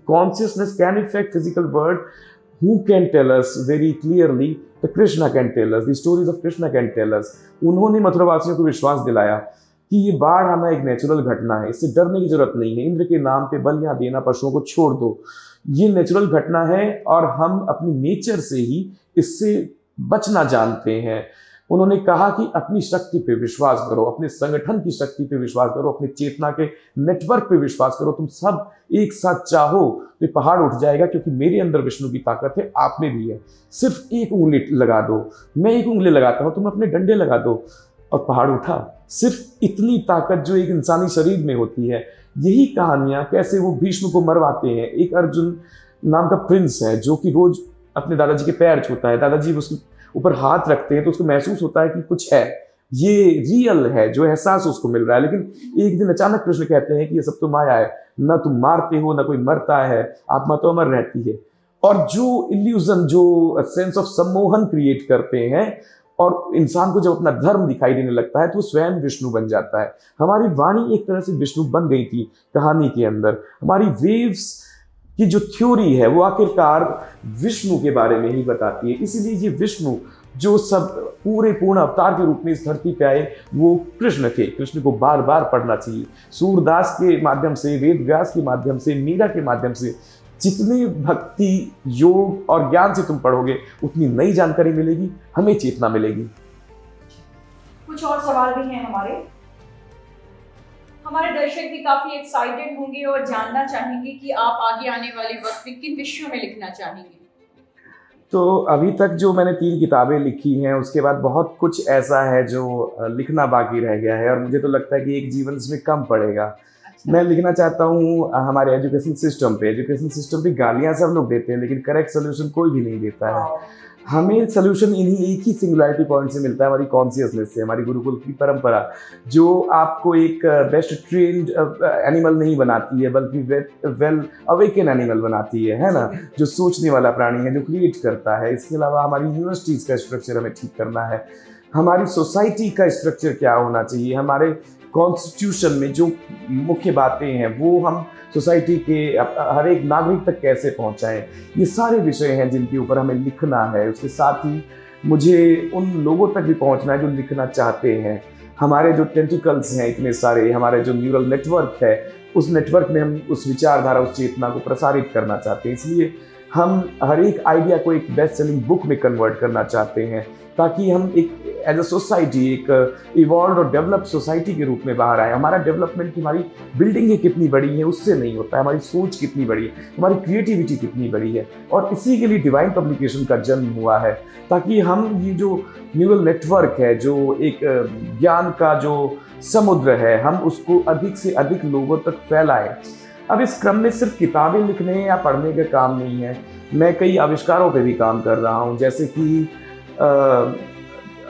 Consciousness can effect physical world. Who can tell us very clearly? The Krishna can tell us. The stories of Krishna can tell us. उन्होंने मथुरावासियों को विश्वास दिलाया कि ये बाढ़ आना एक नेचुरल घटना है, इससे डरने की जरूरत नहीं है। इंद्र के नाम पे बलियां देना, पशुओं को छोड़ दो, ये नेचुरल घटना है और हम अपनी नेचर से ही इससे बचना जानते हैं। उन्होंने कहा कि अपनी शक्ति पे विश्वास करो, अपने संगठन की शक्ति पे विश्वास करो, अपने चेतना के नेटवर्क पे विश्वास करो। तुम सब एक साथ चाहो तो पहाड़ उठ जाएगा, क्योंकि मेरे अंदर विष्णु की ताकत है, आप में भी है। सिर्फ एक उंगली लगा दो, मैं एक उंगली लगाता हूँ, तुम अपने डंडे लगा दो, और पहाड़ उठा। सिर्फ इतनी ताकत जो एक इंसानी शरीर में होती है। यही कहानियां कैसे वो भीष्म को मरवाते हैं। एक अर्जुन नाम का प्रिंस है जो कि रोज अपने दादाजी के पैर छूता है, दादाजी उसके ऊपर हाथ रखते हैं तो उसको महसूस होता है कि कुछ है, ये रियल है, जो एहसास उसको मिल रहा है। लेकिन एक दिन अचानक कृष्ण कहते हैं कि ये सब तो माया है, ना तुम मारते हो, ना कोई मरता है, आत्मा तो अमर रहती है। और जो इल्यूजन, जो सेंस ऑफ सम्मोहन क्रिएट करते हैं, और इंसान को जब अपना धर्म दिखाई देने लगता है तो वो स्वयं विष्णु बन जाता है। हमारी वाणी एक तरह से विष्णु बन गई थी कहानी के अंदर। हमारी वेव्स की जो थ्योरी है वो आखिरकार विष्णु के बारे में ही बताती है। इसीलिए ये विष्णु जो सब पूरे पूर्ण अवतार के रूप में इस धरती पे आए वो कृष्ण थे। कृष्ण को बार बार पढ़ना चाहिए। सूरदास के माध्यम से, वेद व्यास के माध्यम से, मीरा के माध्यम से जितनी भक्ति, योग और ज्ञान से तुम पढ़ोगे उतनी नई जानकारी मिलेगी, हमें चेतना मिलेगी। कुछ और सवाल भी हैं हमारे दर्शक भी काफी एक्साइटेड होंगे और जानना चाहेंगे कि आप आगे आने वाले वक्त में किन विषयों में लिखना चाहेंगे। तो अभी तक जो मैंने 3 किताबें लिखी हैं, उसके बाद बहुत कुछ ऐसा है जो लिखना बाकी रह गया है और मुझे तो लगता है कि एक जीवन इसमें कम पड़ेगा। अच्छा। मैं लिखना चाहता हूँ हमारे एजुकेशन सिस्टम पे गालियाँ सब लोग देते हैं लेकिन करेक्ट सोल्यूशन कोई भी नहीं देता है। हमें सोल्यूशन इन्हीं एक ही सिंगुलरिटी पॉइंट से मिलता है, हमारी कॉन्शियसनेस से, हमारी गुरुकुल की परंपरा जो आपको एक बेस्ट ट्रेन्ड एनिमल नहीं बनाती है बल्कि वेल अवेकन एनिमल बनाती है ना, जो सोचने वाला प्राणी है, जो क्रिएट करता है। इसके अलावा हमारी यूनिवर्सिटीज़ का स्ट्रक्चर हमें ठीक करना है, हमारी सोसाइटी का स्ट्रक्चर क्या होना चाहिए, हमारे कॉन्स्टिट्यूशन में जो मुख्य बातें हैं वो हम सोसाइटी के हर एक नागरिक तक कैसे पहुंचाएं, ये सारे विषय हैं जिनके ऊपर हमें लिखना है। उसके साथ ही मुझे उन लोगों तक भी पहुंचना है जो लिखना चाहते हैं। हमारे जो टेंटिकल्स हैं इतने सारे, हमारे जो न्यूरल नेटवर्क है, उस नेटवर्क में हम उस विचारधारा, उस चेतना को प्रसारित करना चाहते हैं। इसलिए हम हर एक आइडिया को एक बेस्ट सेलिंग बुक में कन्वर्ट करना चाहते हैं ताकि हम एक एज अ सोसाइटी, एक इवॉल्व और डेवलप सोसाइटी के रूप में बाहर आए। हमारा डेवलपमेंट, हमारी बिल्डिंगें कितनी बड़ी हैं उससे नहीं होता है, हमारी सोच कितनी बड़ी है, हमारी क्रिएटिविटी कितनी बड़ी है। और इसी के लिए डिवाइन पब्लिकेशन का जन्म हुआ है ताकि हम ये जो न्यूरल नेटवर्क है, जो एक ज्ञान का जो समुद्र है, हम उसको अधिक से अधिक लोगों तक फैलाएं। अब इस क्रम में सिर्फ किताबें लिखने या पढ़ने का काम नहीं है, मैं कई आविष्कारों पे भी काम कर रहा हूँ। जैसे कि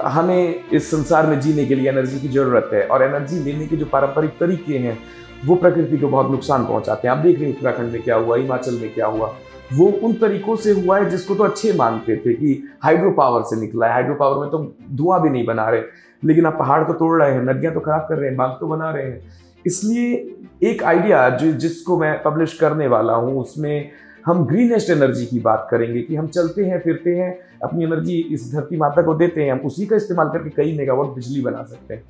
हमें इस संसार में जीने के लिए एनर्जी की ज़रूरत है और एनर्जी लेने के जो पारंपरिक तरीके हैं वो प्रकृति को बहुत नुकसान पहुंचाते हैं। आप देख रहे हैं उत्तराखंड में क्या हुआ, हिमाचल में क्या हुआ। वो उन तरीकों से हुआ है जिसको तो अच्छे मानते थे कि हाइड्रो पावर से निकला है, हाइड्रो पावर में तो धुआं भी नहीं बना रहे, लेकिन आप पहाड़ तो तोड़ रहे हैं, नदियाँ तो खराब कर रहे हैं, बांध तो बना रहे हैं। इसलिए एक आइडिया जिसको मैं पब्लिश करने वाला हूँ उसमें हम ग्रीनेस्ट एनर्जी की बात करेंगे कि हम चलते हैं फिरते हैं, अपनी एनर्जी इस धरती माता को देते हैं, हम उसी का इस्तेमाल करके कई मेगावाट बिजली बना सकते हैं।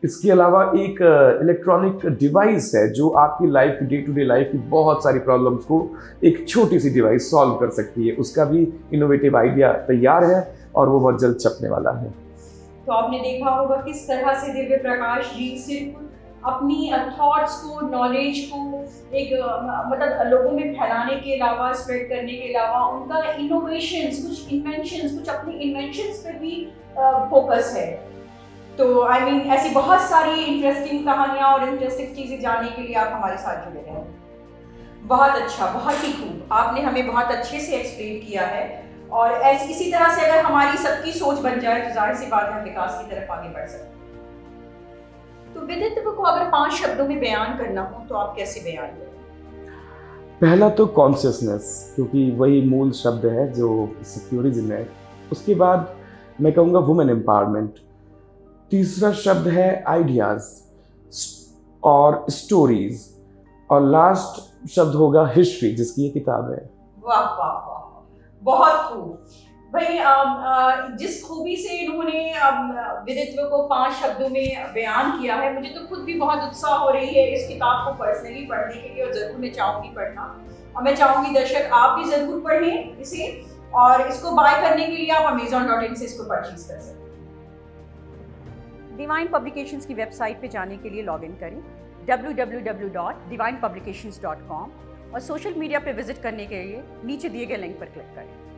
इसके अलावा एक इलेक्ट्रॉनिक डिवाइस है जो आपकी लाइफ की, डे टू डे लाइफ की बहुत सारी प्रॉब्लम्स को एक छोटी सी डिवाइस सॉल्व कर सकती है। उसका भी इनोवेटिव आइडिया तैयार है और वो बहुत जल्द छपने वाला है। तो आपने देखा होगा किस तरह से दिव्य प्रकाश जी सिर्फ अपनी थॉट्स को, नॉलेज को एक मतलब लोगों में फैलाने के अलावा, स्प्रेड करने के अलावा, उनका इनोवेशंस, कुछ इन्वेंशंस, कुछ अपनी इन्वेंशंस पर भी फोकस है। तो आई मीन ऐसी बहुत सारी इंटरेस्टिंग कहानियाँ और इंटरेस्टिंग चीज़ें जानने के लिए आप हमारे साथ जुड़े रहें। बहुत अच्छा, बहुत ही खूब, आपने हमें बहुत अच्छे से एक्सप्लेन किया है। और ऐसी इसी तरह से अगर हमारी सबकी सोच बन जाए तो जाहिर सी बात है विकास की तरफ आगे बढ़ सकते हैं। तो विदित्व को अगर 5 शब्दों में बयान करना हो तो आप कैसे बयान करें? पहला तो कॉन्शियसनेस, क्योंकि वही मूल शब्द है जो सिक्योरिज्म है। उसके बाद मैं कहूँगा वुमेन एम्पावरमेंट। तीसरा शब्द है आइडियाज और स्टोरीज, और लास्ट शब्द होगा हिस्ट्री, जिसकी ये किताब है। वाह वाह वाह, बहुत खूब भाई। जिस खूबी से इन्होंने विदित्व को 5 शब्दों में बयान किया है, मुझे तो खुद भी बहुत उत्साह हो रही है इस किताब को पर्सनली पढ़ने के लिए, और ज़रूर मैं चाहूँगी पढ़ना। और मैं चाहूँगी दर्शक आप भी ज़रूर पढ़ें इसे, और इसको बाय करने के लिए आप amazon.in से इसको परचेज कर सकते हैं। डिवाइन पब्लिकेशंस की वेबसाइट पे जाने के लिए लॉगिन करें www.divinepublications.com, और सोशल मीडिया पे विजिट करने के लिए नीचे दिए गए लिंक पर क्लिक करें।